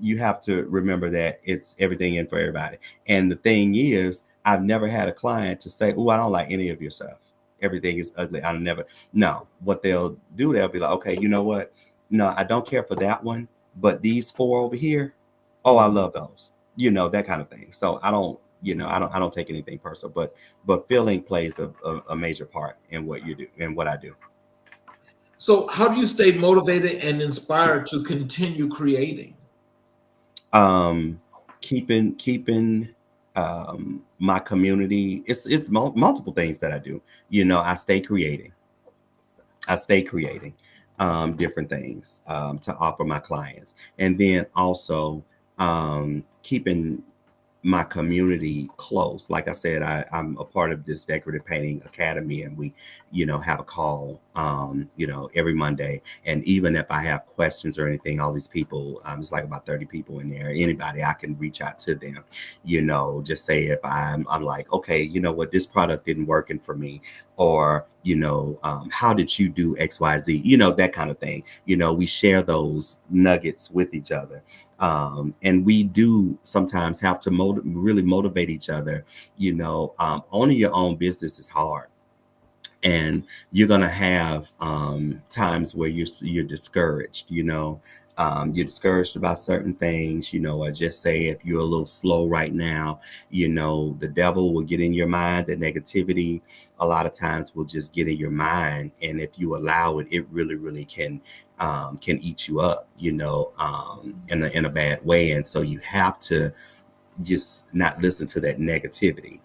you have to remember that it's everything in for everybody. And the thing is, I've never had a client to say, "Oh, I don't like any of your stuff. Everything is ugly." I never. No, what they'll do, they'll be like, "Okay, you know what? No, I don't care for that one, but these four over here, oh, I love those." That kind of thing. So I don't, I don't take anything personal, but feeling plays a major part in what you do and what I do. So, how do you stay motivated and inspired to continue creating? um keeping my community, it's multiple things that I do. I stay creating different things to offer my clients, and then also keeping my community close. Like I said, I'm a part of this decorative painting academy, and we, have a call, every Monday. And even if I have questions or anything, all these people, it's like about 30 people in there. Anybody, I can reach out to them. Just say if I'm like, okay, you know what, this product didn't working for me, or how did you do XYZ? That kind of thing. We share those nuggets with each other. And we do sometimes have to really motivate each other. Owning your own business is hard, and you're gonna have times where you're discouraged. You're discouraged about certain things. Or just say if you're a little slow right now, the devil will get in your mind. The negativity a lot of times will just get in your mind, and if you allow it, it really, really can eat you up. In a bad way. And so you have to just not listen to that negativity,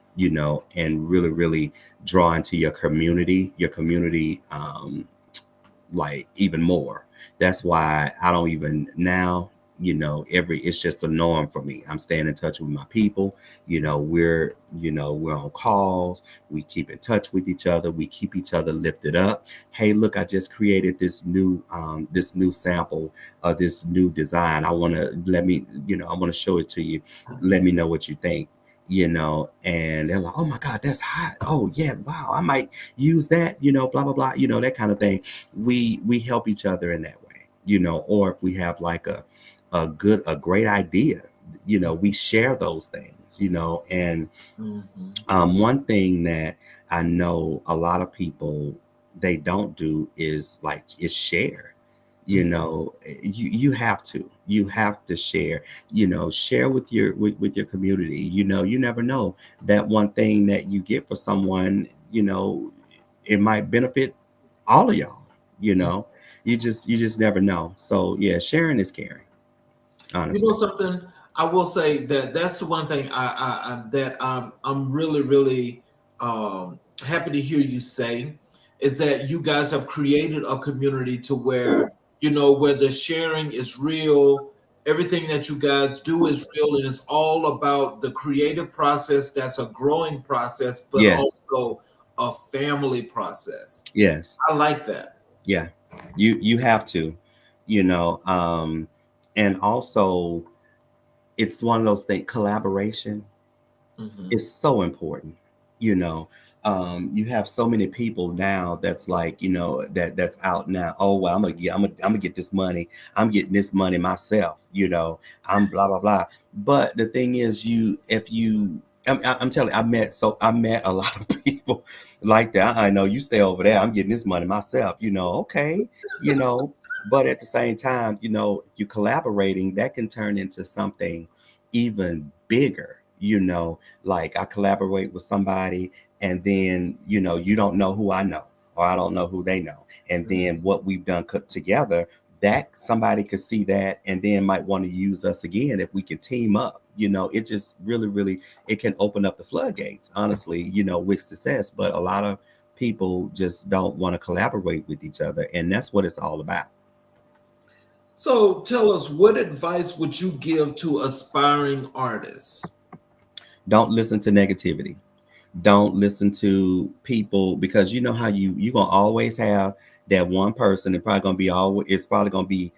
and really, really draw into your community, like even more. That's why I don't even now, it's just a norm for me. I'm staying in touch with my people. We're on calls. We keep in touch with each other. We keep each other lifted up. Hey, look, I just created this new sample, this new design. I want to show it to you. Let me know what you think. And they're like, "Oh my God, that's hot. Oh yeah, wow, I might use that, blah, blah, blah, that kind of thing." We help each other in that way, or if we have like a great idea, we share those things, and one thing that I know a lot of people, they don't do is share. You have to share, share with your community. You never know, that one thing that you get for someone, it might benefit all of y'all. You just never know. So yeah, sharing is caring, You know honestly. something? I will say that that's the one thing that I'm really, really happy to hear you say, is that you guys have created a community to where where the sharing is real, everything that you guys do is real, and it's all about the creative process. That's a growing process, but Yes. also a family process. Yes. I like that. Yeah. You have to, you know, and also it's one of those things, collaboration Mhm. is so important, you know. You have so many people now that's like, you know, that's out now. Oh well, I'm gonna get this money. I'm getting this money myself, you know. I'm blah blah blah. But the thing is, I'm telling you, I met a lot of people like that. I know you stay over there. I'm getting this money myself, you know. Okay, you know. But at the same time, you know, you collaborating, that can turn into something even bigger, you know. Like I collaborate with somebody, and then, you know, you don't know who I know, or I don't know who they know. And then what we've done cut together, that somebody could see that and then might want to use us again if we can team up. You know, it just really, really, it can open up the floodgates, honestly, you know, with success. But a lot of people just don't want to collaborate with each other. And that's what it's all about. So tell us, what advice would you give to aspiring artists? Don't listen to negativity. Don't listen to people, because you know how you're gonna always have that one person, and probably gonna be always it's probably gonna be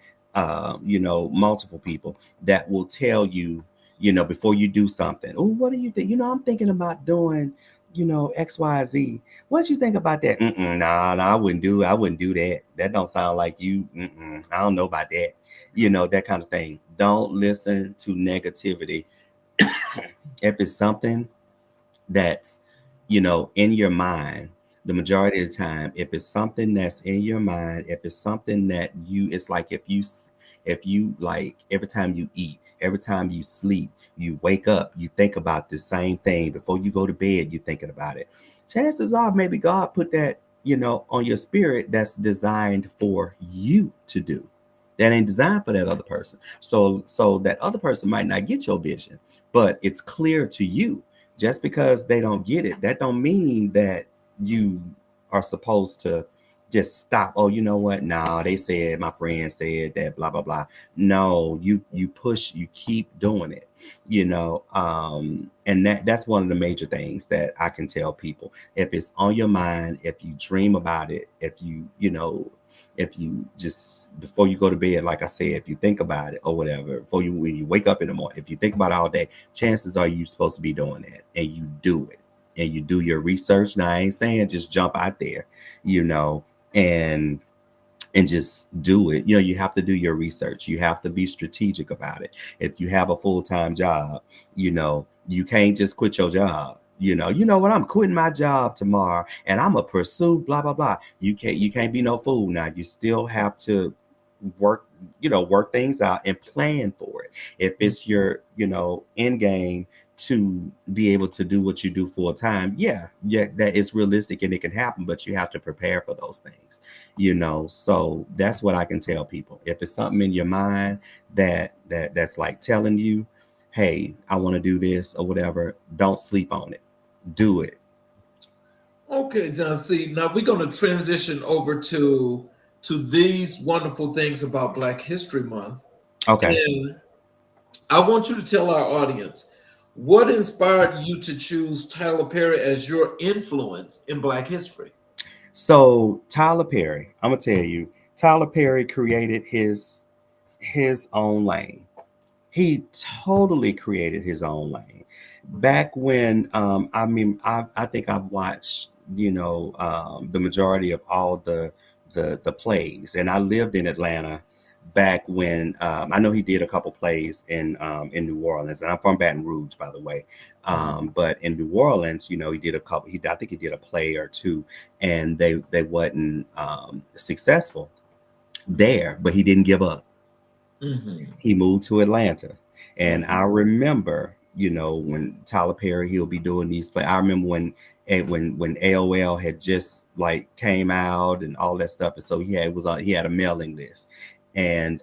you know, multiple people that will tell you, you know, before you do something. Oh, what do you think? You know, I'm thinking about doing, you know, XYZ. What you think about that? Nah, I wouldn't do that. That don't sound like you. I don't know about that. You know, that kind of thing. Don't listen to negativity. If it's something that's, you know, in your mind, the majority of the time, if it's something that's in your mind, if it's something that it's like, if you like, every time you eat, every time you sleep, you wake up, you think about the same thing. Before you go to bed, you're thinking about it. Chances are maybe God put that, you know, on your spirit, that's designed for you to do, that ain't designed for that other person. So that other person might not get your vision, but it's clear to you. Just because they don't get it, that don't mean that you are supposed to just stop. Oh, you know what? No, they said, my friend said that, blah blah blah. No, you push, you keep doing it, you know. And that's one of the major things that I can tell people. If it's on your mind, if you dream about it, if you know, if you just, before you go to bed, like I said, if you think about it or whatever, before you, when you wake up in the morning, if you think about it all day, chances are you supposed to be doing that, and you do it, and you do your research. Now I ain't saying just jump out there, you know, and just do it. You know, you have to do your research. You have to be strategic about it. If you have a full-time job, you know, you can't just quit your job. You know what? I'm quitting my job tomorrow and I'm gonna pursue blah blah blah. You can't be no fool. Now you still have to work, you know, work things out and plan for it. If it's your, you know, end game to be able to do what you do full time, yeah, that is realistic and it can happen, but you have to prepare for those things, you know. So that's what I can tell people. If it's something in your mind that's like telling you, hey, I want to do this or whatever, don't sleep on it. Do it. Okay, John C. Now we're going to transition over to these wonderful things about Black History Month. Okay. And I want you to tell our audience what inspired you to choose Tyler Perry as your influence in Black history. So Tyler Perry, I'm gonna tell you, Tyler Perry created his own lane. He totally created his own lane. Back when I mean I think I've watched, you know, the majority of all the plays, and I lived in Atlanta back when I know he did a couple plays in New Orleans, and I'm from Baton Rouge, by the way. But in New Orleans, you know, he did a couple. I think he did a play or two, and they wasn't successful there, but he didn't give up. Mhm. He moved to Atlanta. And I remember, you know, when Tyler Perry, he'll be doing these play. I remember when AOL had just like came out and all that stuff. And so he had a mailing list. And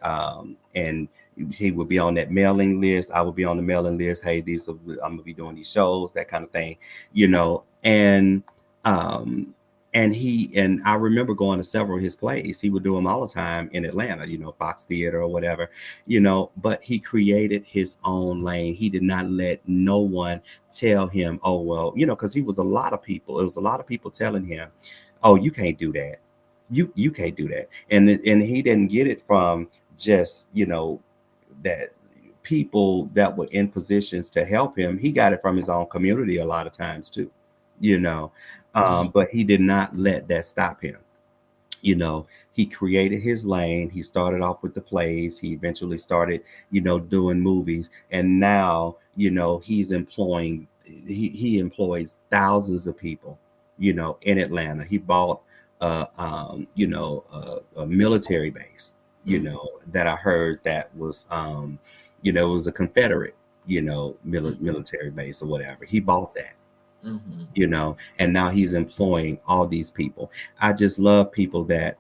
he would be on that mailing list. I would be on the mailing list. Hey, I'm gonna be doing these shows, that kind of thing, you know. Um and I remember going to several of his plays. He would do them all the time in Atlanta, Fox Theater or whatever, but he created his own lane. He did not let no one tell him, oh, well, because he was a lot of people. It was a lot of people telling him, oh, you can't do that. You can't do that. And he didn't get it from just, that people that were in positions to help him. He got it from his own community a lot of times too, but he did not let that stop him. He created his lane. He started off with the plays. He eventually started, doing movies. And now, he's employing, he employs thousands of people, in Atlanta. He bought, a military base, that I heard that was, it was a Confederate, military base or whatever. He bought that. And now he's employing all these people. I just love people that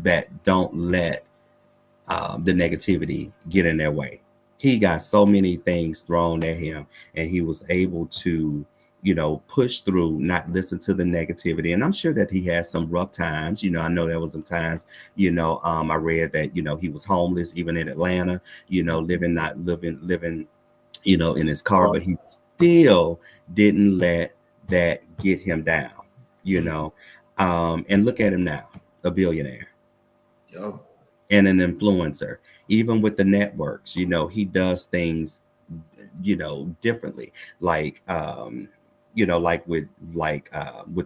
that don't let the negativity get in their way. He got so many things thrown at him, and he was able to push through, not listen to the negativity. And I'm sure that he had some rough times. I know there was some times, I read that he was homeless even in Atlanta, living in his car, but he still didn't let that get him down, and look at him now, a billionaire. Yep. And an influencer. Even with the networks, he does things, differently, like with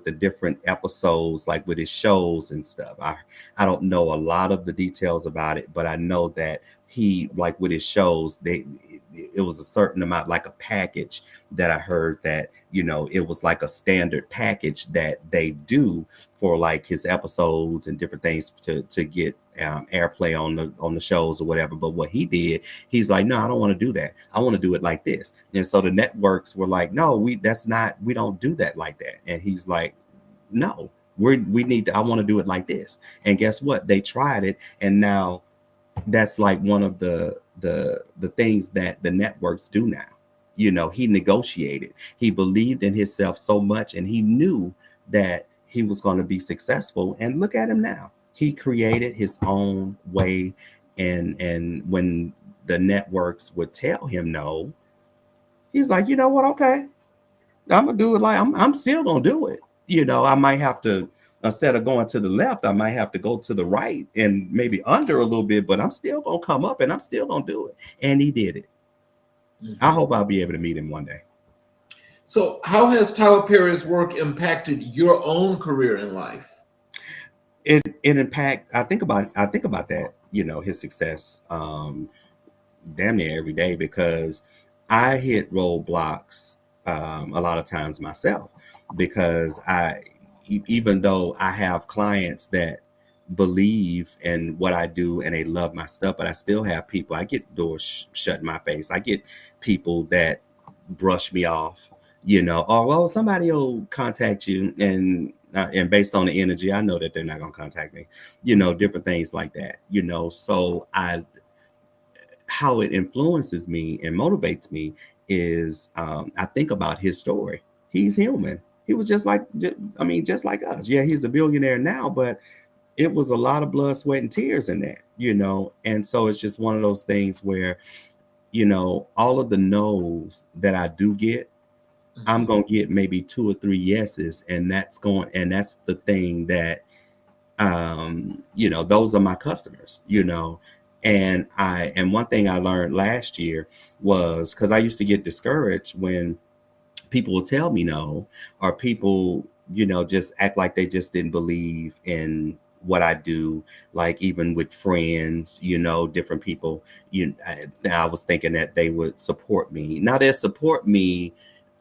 the different episodes, like with his shows and stuff. I don't know a lot of the details about it, but I know that he, like with his shows, it was a certain amount, like a package that I heard that, it was like a standard package that they do for like his episodes and different things to get airplay on the shows or whatever. But what he did, he's like, no, I don't want to do that. I want to do it like this. And so the networks were like, no, we don't do that like that. And he's like, no, I want to do it like this. And guess what? They tried it. And now that's like one of the things that the networks do now. He negotiated. He believed in himself so much, and he knew that he was going to be successful. And look at him now. He created his own way. And when the networks would tell him no, he's like, you know what? Okay, I'm gonna do it. Like I'm still gonna do it. I might have to, instead of going to the left, I might have to go to the right and maybe under a little bit, but I'm still gonna come up and I'm still gonna do it. And he did it. I hope I'll be able to meet him one day. So how has Tyler Perry's work impacted your own career in life? I think about that, his success damn near every day, because I hit roadblocks a lot of times myself, because even though I have clients that believe in what I do and they love my stuff, but I still have people, I get doors shut in my face. I get people that brush me off, or well, somebody will contact you, and based on the energy, I know that they're not going to contact me, different things like that, so how it influences me and motivates me is I think about his story. He's human. He was just like us. Yeah, he's a billionaire now, but it was a lot of blood, sweat, and tears in that, and so it's just one of those things where, all of the no's that I do get, I'm going to get maybe 2 or 3 yeses. And that's the thing that, those are my customers, and one thing I learned last year was, because I used to get discouraged when people will tell me no, or people, just act like they just didn't believe in what I do, like even with friends, different people, I was thinking that they would support me. Now they support me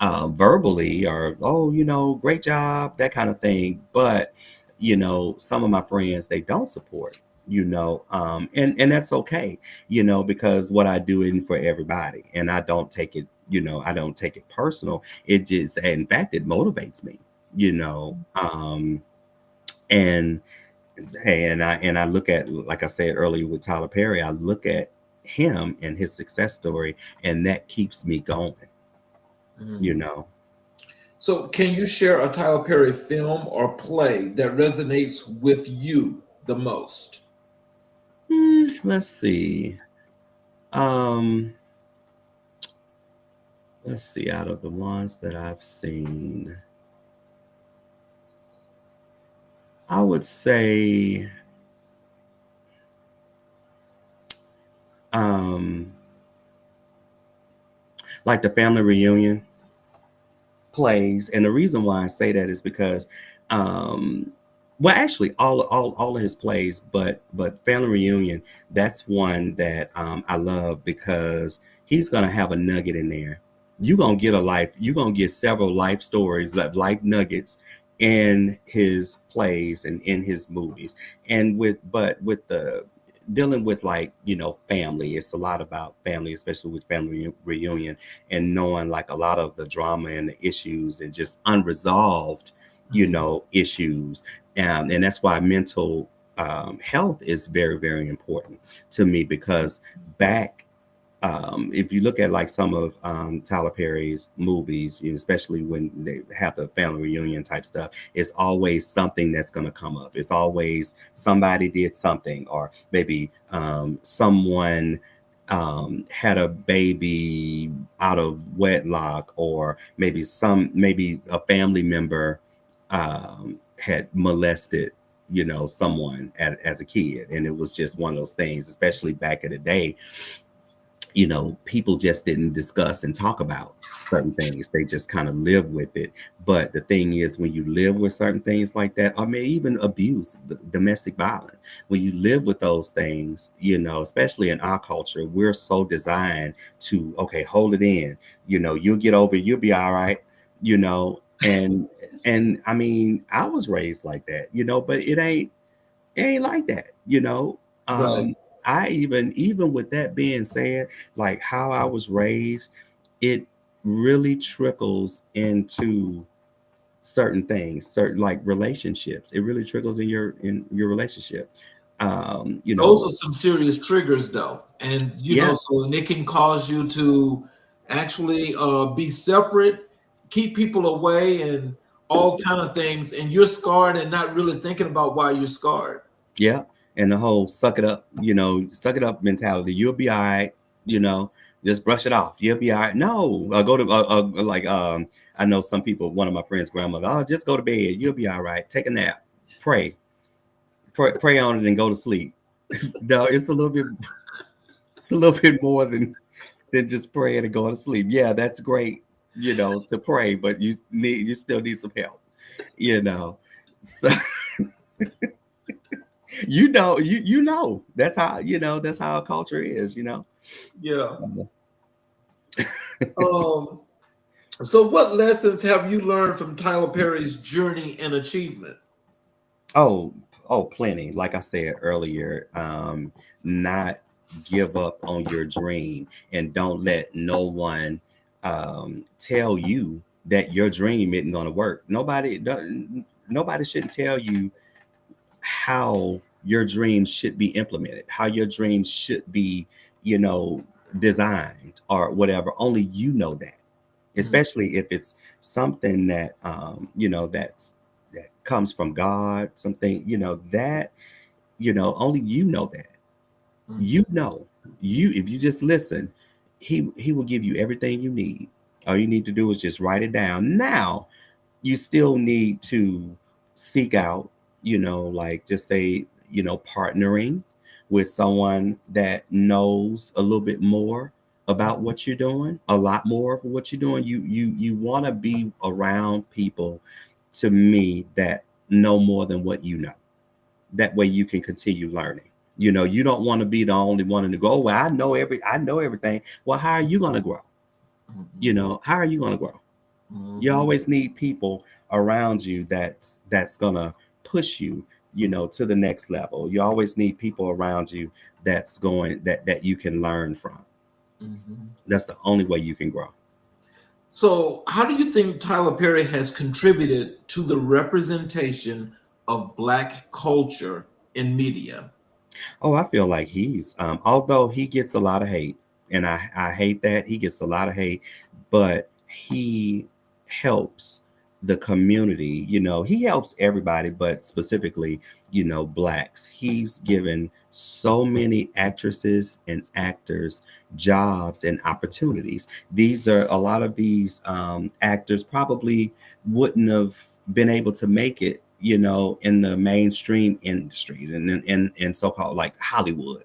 verbally, or, oh, great job, that kind of thing. But, some of my friends, they don't support, and that's okay, because what I do isn't for everybody, and I don't take it, I don't take it personal. It just, in fact, it motivates me, and hey, and I look at, like I said earlier with Tyler Perry, I look at him and his success story, and that keeps me going, So, can you share a Tyler Perry film or play that resonates with you the most? Let's see. Um, let's see. Out of the ones that I've seen, I would say, um, like the family reunion plays. And the reason why I say that is because, um, well, actually, all of his plays, but Family Reunion, that's one that I love because he's gonna have a nugget in there. You're gonna get several life stories, like life nuggets in his plays and in his movies. And with the dealing with, like, family, it's a lot about family, especially with Family Reunion, and knowing like a lot of the drama and the issues and just unresolved issues. And that's why mental health is very, very important to me, because back if you look at like some of Tyler Perry's movies, especially when they have the family reunion type stuff, it's always something that's going to come up. It's always somebody did something, or maybe someone had a baby out of wedlock, or maybe a family member had molested someone as a kid, and it was just one of those things. Especially back in the day, people just didn't discuss and talk about certain things. They just kind of live with it. But the thing is, when you live with certain things like that, or maybe even abuse, domestic violence, when you live with those things, especially in our culture, we're so designed to, okay, hold it in, you'll get over it, you'll be all right, and I mean, I was raised like that, but it ain't like that, Right. I even with that being said, like how I was raised, it really trickles into certain things, certain like relationships. It really trickles in your relationship. You Those know, are some serious triggers, though. And, yeah, so it can cause you to actually be separate, keep people away, and all kind of things. And you're scarred and not really thinking about why you're scarred. yeah. And the whole suck it up mentality. You'll be all right, you know, just brush it off. You'll be all right. No, go to like I know some people, one of my friends' grandmother, oh, just go to bed. You'll be all right. Take a nap. Pray. Pray on it and go to sleep. No, it's a little bit more than just praying and going to sleep. Yeah, that's great, to pray, but you still need some help, you know. So that's how our culture is. Yeah. So, Um, so, what lessons have you learned from Tyler Perry's journey and achievement? oh, plenty. Like I said earlier, not give up on your dream, and don't let no one tell you that your dream isn't going to work. Nobody shouldn't tell you how your dreams should be implemented, how your dreams should be, you know, designed or whatever. Only you know that, Mhm, especially if it's something that that comes from God, something, that, only you know that. mhm, If you just listen, he will give you everything you need. All you need to do is just write it down. Now, you still need to seek out, like just say, partnering with someone that knows a little bit more about what you're doing, a lot more of what you're doing. You want to be around people, to me, that know more than what you know. That way you can continue learning. You don't want to be the only one to go, oh, well, I know everything. Well, how are you going to grow? mhm, How are you going to grow? You mhm. always need people around you that's gonna push you, to the next level. You always need people around you that you can learn from. Mhm. That's the only way you can grow. So, how do you think Tyler Perry has contributed to the representation of Black culture in media? Oh, I feel like although he gets a lot of hate, and I hate that he gets a lot of hate, but he helps. the community. He helps everybody, but specifically, blacks. He's given so many actresses and actors jobs and opportunities. These are a lot of these actors probably wouldn't have been able to make it, in the mainstream industry and in so-called like Hollywood.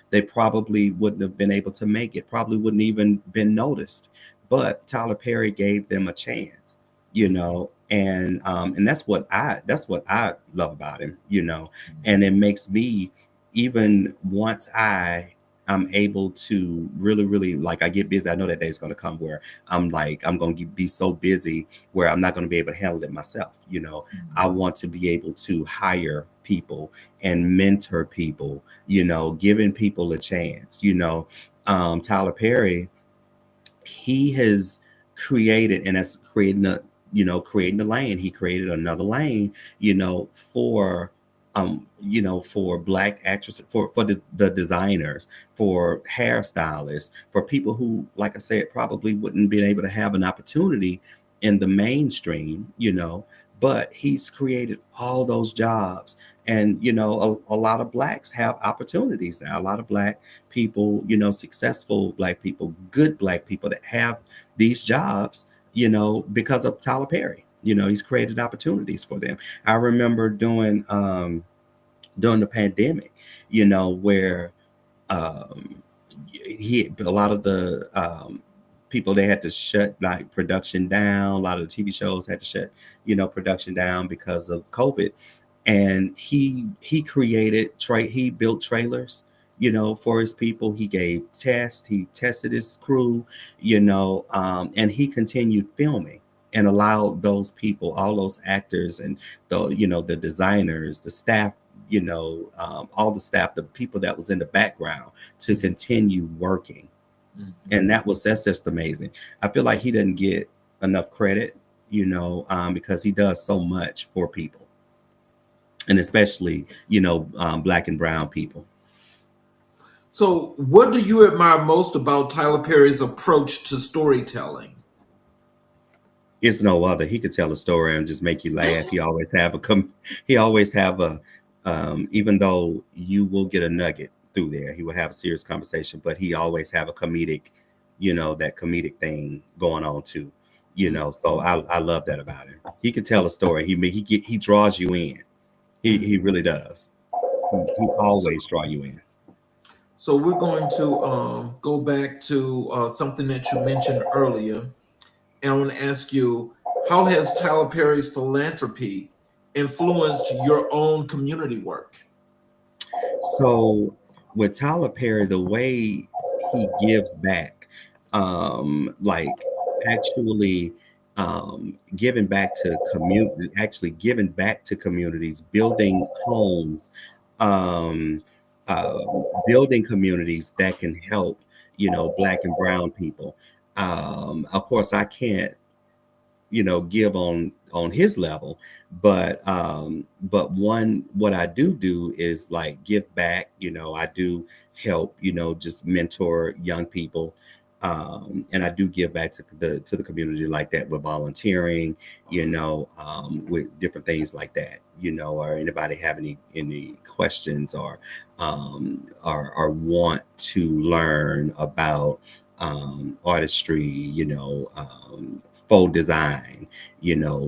They probably wouldn't have been able to make it, probably wouldn't even been noticed. But Tyler Perry gave them a chance, and that's what I love about him, and it makes me, even once I'm able to really, really, like, I get busy. I know that day is going to come where I'm going to be so busy where I'm not going to be able to handle it myself. I want to be able to hire people and mentor people, giving people a chance. Tyler Perry, he has created, and that's creating a lane. He created another lane, for black actresses, for the designers, for hairstylists, for people who, like I said, probably wouldn't been able to have an opportunity in the mainstream, but he's created all those jobs. And a lot of blacks have opportunities now. A lot of black people, successful black people, good black people that have these jobs, because of Tyler Perry. He's created opportunities for them. I remember during the pandemic, where a lot of the people, they had to shut like production down. A lot of the TV shows had to shut, production down because of COVID. And he built trailers, for his people. He gave tests, he tested his crew, and he continued filming and allowed those people, all those actors and the designers, the staff, all the staff, the people that was in the background, to continue working. And that's just amazing. I feel like he doesn't get enough credit, because he does so much for people, and especially, black and brown people. So what do you admire most about Tyler Perry's approach to storytelling? It's no other. He could tell a story and just make you laugh. He always have a even though you will get a nugget through there, he will have a serious conversation, but he always have a comedic, that comedic thing going on too, so I love that about him. He can tell a story. He draws you in. He really does. He always draw you in. So we're going to go back to something that you mentioned earlier. And I want to ask you, how has Tyler Perry's philanthropy influenced your own community work? So with Tyler Perry, the way he gives back, like actually giving back to communities, building homes, building communities that can help, black and brown people. Of course, I can't, give on his level, but what I do is like give back. I do help, just mentor young people. And I do give back to the community like that with volunteering, with different things like that, or anybody have any questions or want to learn about artistry, faux design,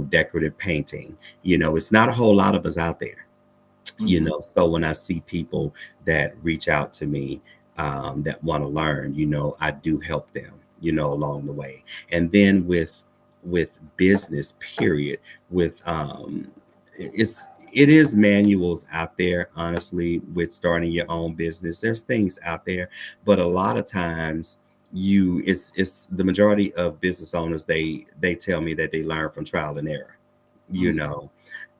decorative painting. It's not a whole lot of us out there, so when I see people that reach out to me, that want to learn, I do help them, along the way. And then with business, period, with it is manuals out there, honestly, with starting your own business. There's things out there, but a lot of times it's the majority of business owners, they tell me that they learn from trial and error,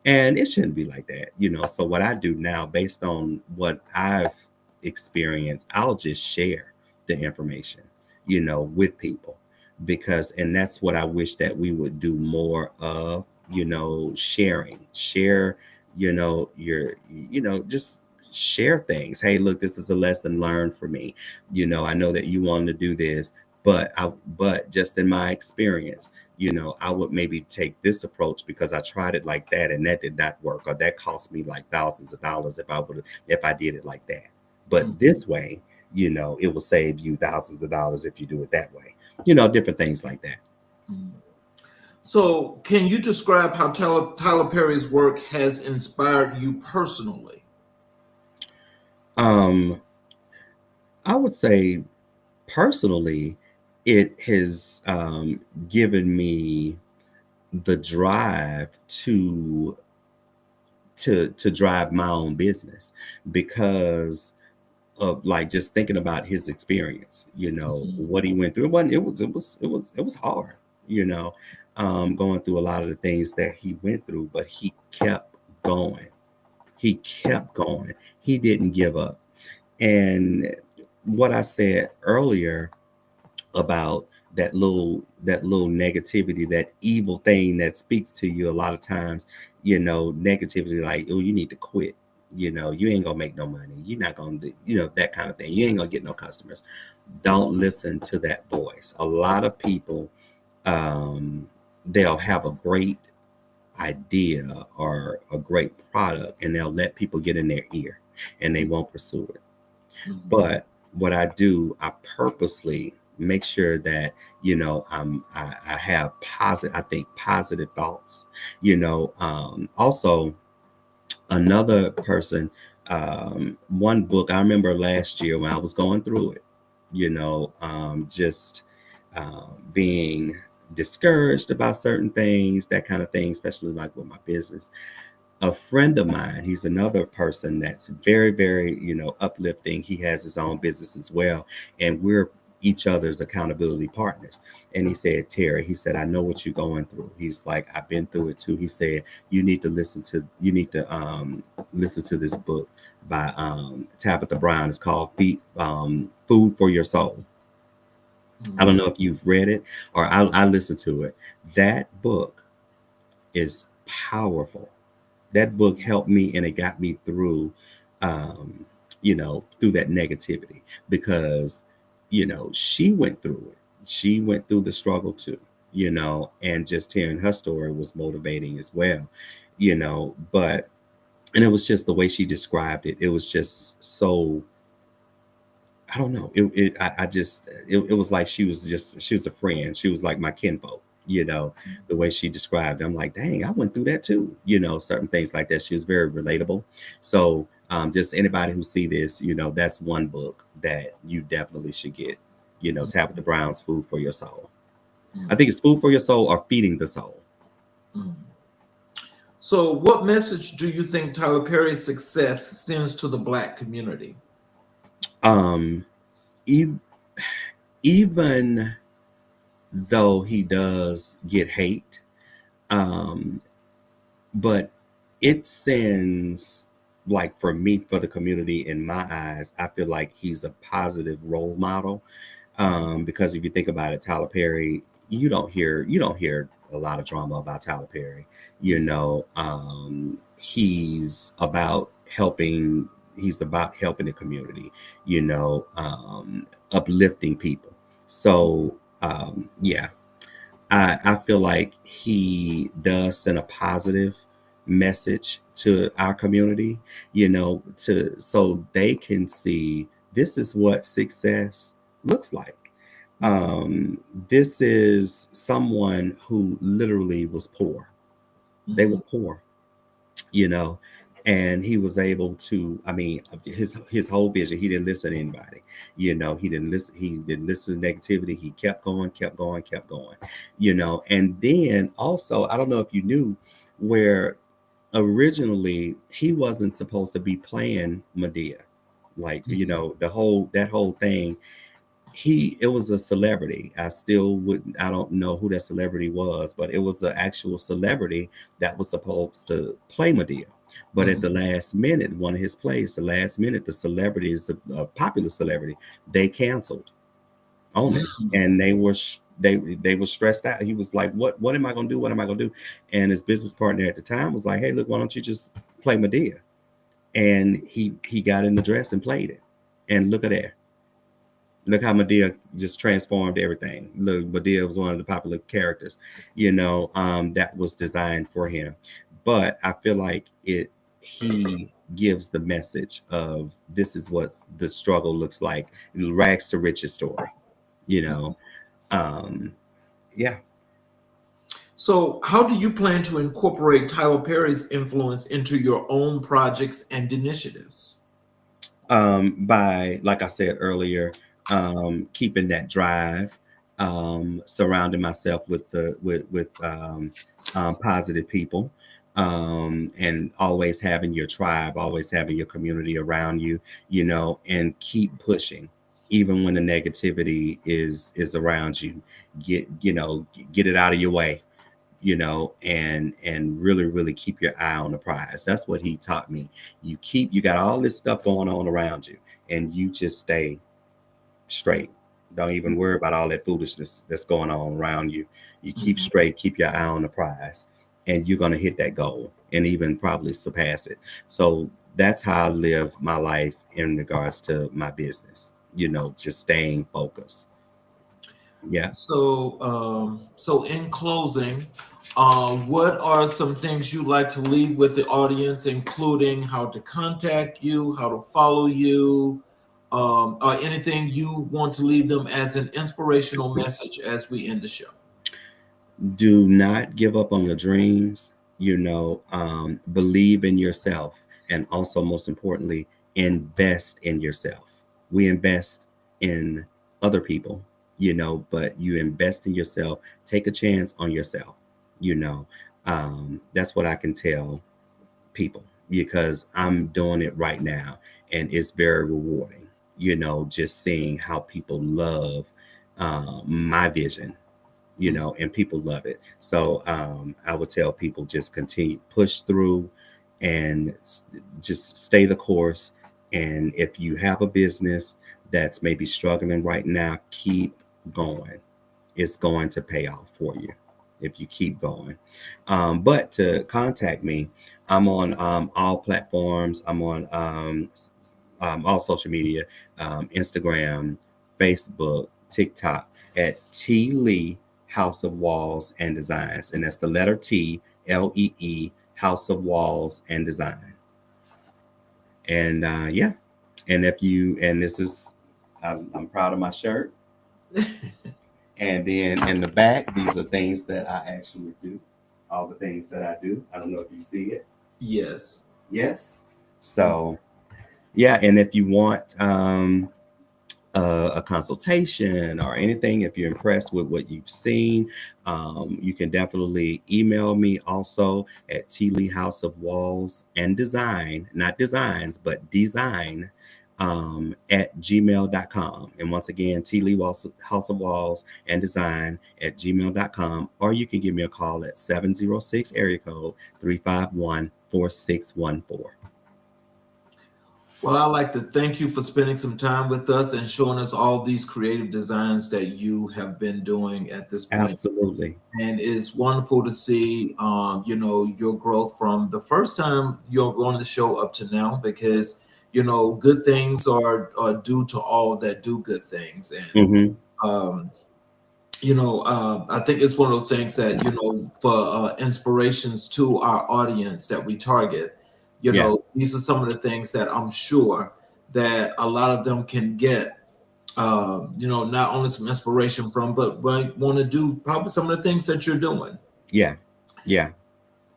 and it shouldn't be like that, so what I do now, based on what I've experience, I'll just share the information, with people, and that's what I wish that we would do more of, share, just share things. Hey, look, this is a lesson learned for me. I know that you wanted to do this. But just in my experience, I would maybe take this approach because I tried it like that and that did not work, or that cost me like thousands of dollars if I did it like that. But this way, it will save you thousands of dollars if you do it that way. Different things like that. So, can you describe how Tyler Perry's work has inspired you personally? I would say personally, it has given me the drive to drive my own business because of like just thinking about his experience, what he went through. It was hard, going through a lot of the things that he went through, but he kept going. He kept going. He didn't give up. And what I said earlier about that little negativity, that evil thing that speaks to you a lot of times, negativity like, oh, you need to quit. You ain't gonna make no money. You're not gonna do, that kind of thing. You ain't gonna get no customers. Don't listen to that voice. A lot of people, they'll have a great idea or a great product and they'll let people get in their ear and they won't pursue it. But what I do, I purposely make sure that, I have positive thoughts, also another person, one book I remember last year when I was going through it, just being discouraged about certain things, that kind of thing, especially like with my business. A friend of mine, he's another person that's very, very, uplifting. He has his own business as well. And we're each other's accountability partners. And he said, Terry, he said, I know what you're going through. He's like, I've been through it too. He said, you need to listen to this book by Tabitha Brown. It's called Food for Your Soul. I don't know if you've read it or I listened to it. That book is powerful. That book helped me and it got me through, through that negativity because, she went through it. She went through the struggle too, and just hearing her story was motivating as well, and it was just the way she described it. It was just so, I don't know. It was like she was a friend. She was like my kinfolk, the way she described it. I'm like, dang, I went through that too, certain things like that. She was very relatable. So just anybody who see this, that's one book that you definitely should get, Tabitha Brown's Food for Your Soul. I think it's Food for Your Soul or Feeding the Soul. So what message do you think Tyler Perry's success sends to the Black community? Even though he does get hate, but it sends, like for me, for the community, in my eyes, I feel like he's a positive role model. Because if you think about it, Tyler Perry, you don't hear a lot of drama about Tyler Perry. He's about helping. He's about helping the community, uplifting people. So, yeah, I feel like he does send a positive message to our community, so they can see this is what success looks like. This is someone who literally was poor. They were poor, and he was able to, his whole vision, he didn't listen to anybody, he didn't listen to negativity. He kept going, and then also, I don't know if you knew, where originally he wasn't supposed to be playing Medea, like, that whole thing. It was a celebrity. I don't know who that celebrity was, but it was the actual celebrity that was supposed to play Medea. But at the last minute, one of his plays, the celebrity is a popular celebrity. They canceled on it, and they were stressed out. He was like, "What am I going to do? What am I going to do?" And his business partner at the time was like, "Hey, look, why don't you just play Medea?" And he got in the dress and played it. And look at that. Look how Medea just transformed everything. Look, Medea was one of the popular characters, that was designed for him. But I feel like he gives the message of this is what the struggle looks like, rags to riches story, you know. Um, yeah. So, how do you plan to incorporate Tyler Perry's influence into your own projects and initiatives? By, like I said earlier, keeping that drive, surrounding myself with positive people, and always having your tribe, always having your community around you, and keep pushing even when the negativity is around you. Get it out of your way, and really, really keep your eye on the prize. That's what he taught me. You got all this stuff going on around you, and you just stay straight. Don't even worry about all that foolishness that's going on around you. You keep Mhm. straight, keep your eye on the prize, and you're going to hit that goal and even probably surpass it. So that's how I live my life in regards to my business, just staying focused. Yeah. So in closing, what are some things you'd like to leave with the audience, including how to contact you, how to follow you, or anything you want to leave them as an inspirational message as we end the show? Do not give up on your dreams. Believe in yourself, and also, most importantly, invest in yourself. We invest in other people, but you invest in yourself. Take a chance on yourself. That's what I can tell people, because I'm doing it right now, and it's very rewarding, just seeing how people love my vision, and people love it. So I would tell people, just continue, push through, and just stay the course. And if you have a business that's maybe struggling right now, keep going. It's going to pay off for you if you keep going. But to contact me, I'm on all platforms. I'm on all social media, Instagram, Facebook, TikTok, at T Lee House of Walls and Designs. And that's the letter T, Lee, House of Walls and Design. And yeah. And this is, I'm proud of my shirt. And then in the back, these are things that I actually do. All the things that I do. I don't know if you see it. Yes. Yes. So yeah, and if you want a consultation or anything, if you're impressed with what you've seen, you can definitely email me also at T Lee House of Walls and Design, not designs, but design, at gmail.com. And once again, T Lee House of Walls and Design at gmail.com. Or you can give me a call at 706 area code 351 4614. Well, I'd like to thank you for spending some time with us and showing us all these creative designs that you have been doing at this point. Absolutely. And it's wonderful to see, your growth from the first time you're on the show up to now, because, good things are due to all that do good things. And, Hmm. um, I think it's one of those things that, for inspirations to our audience that we target, Yeah. these are some of the things that I'm sure that a lot of them can get, not only some inspiration from, but want to do probably some of the things that you're doing. Yeah. Yeah.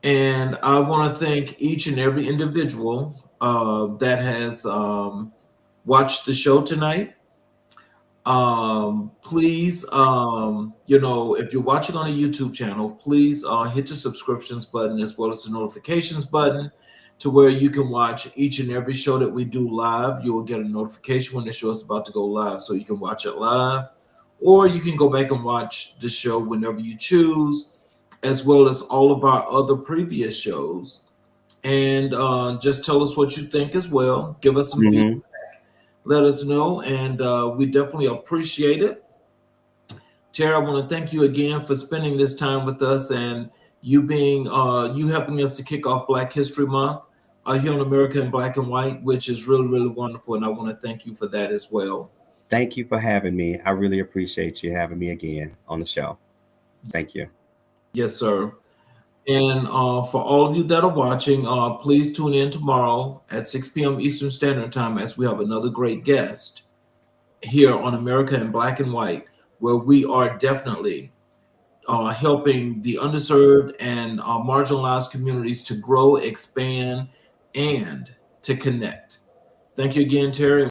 And I want to thank each and every individual that has watched the show tonight. Please, if you're watching on a YouTube channel, please hit the subscriptions button as well as the notifications button, to where you can watch each and every show that we do live. You will get a notification when the show is about to go live, so you can watch it live, or you can go back and watch the show whenever you choose, as well as all of our other previous shows. And just tell us what you think as well. Give us some feedback. Hmm. Let us know, and we definitely appreciate it. Tara, I want to thank you again for spending this time with us, and you helping us to kick off Black History Month here on America in Black and White, which is really, really wonderful. And I want to thank you for that as well. Thank you for having me. I really appreciate you having me again on the show. Thank you. Yes, sir. And for all of you that are watching, please tune in tomorrow at 6 p.m. Eastern Standard Time as we have another great guest here on America in Black and White, where we are definitely helping the underserved and marginalized communities to grow, expand, and to connect. Thank you again, Terry.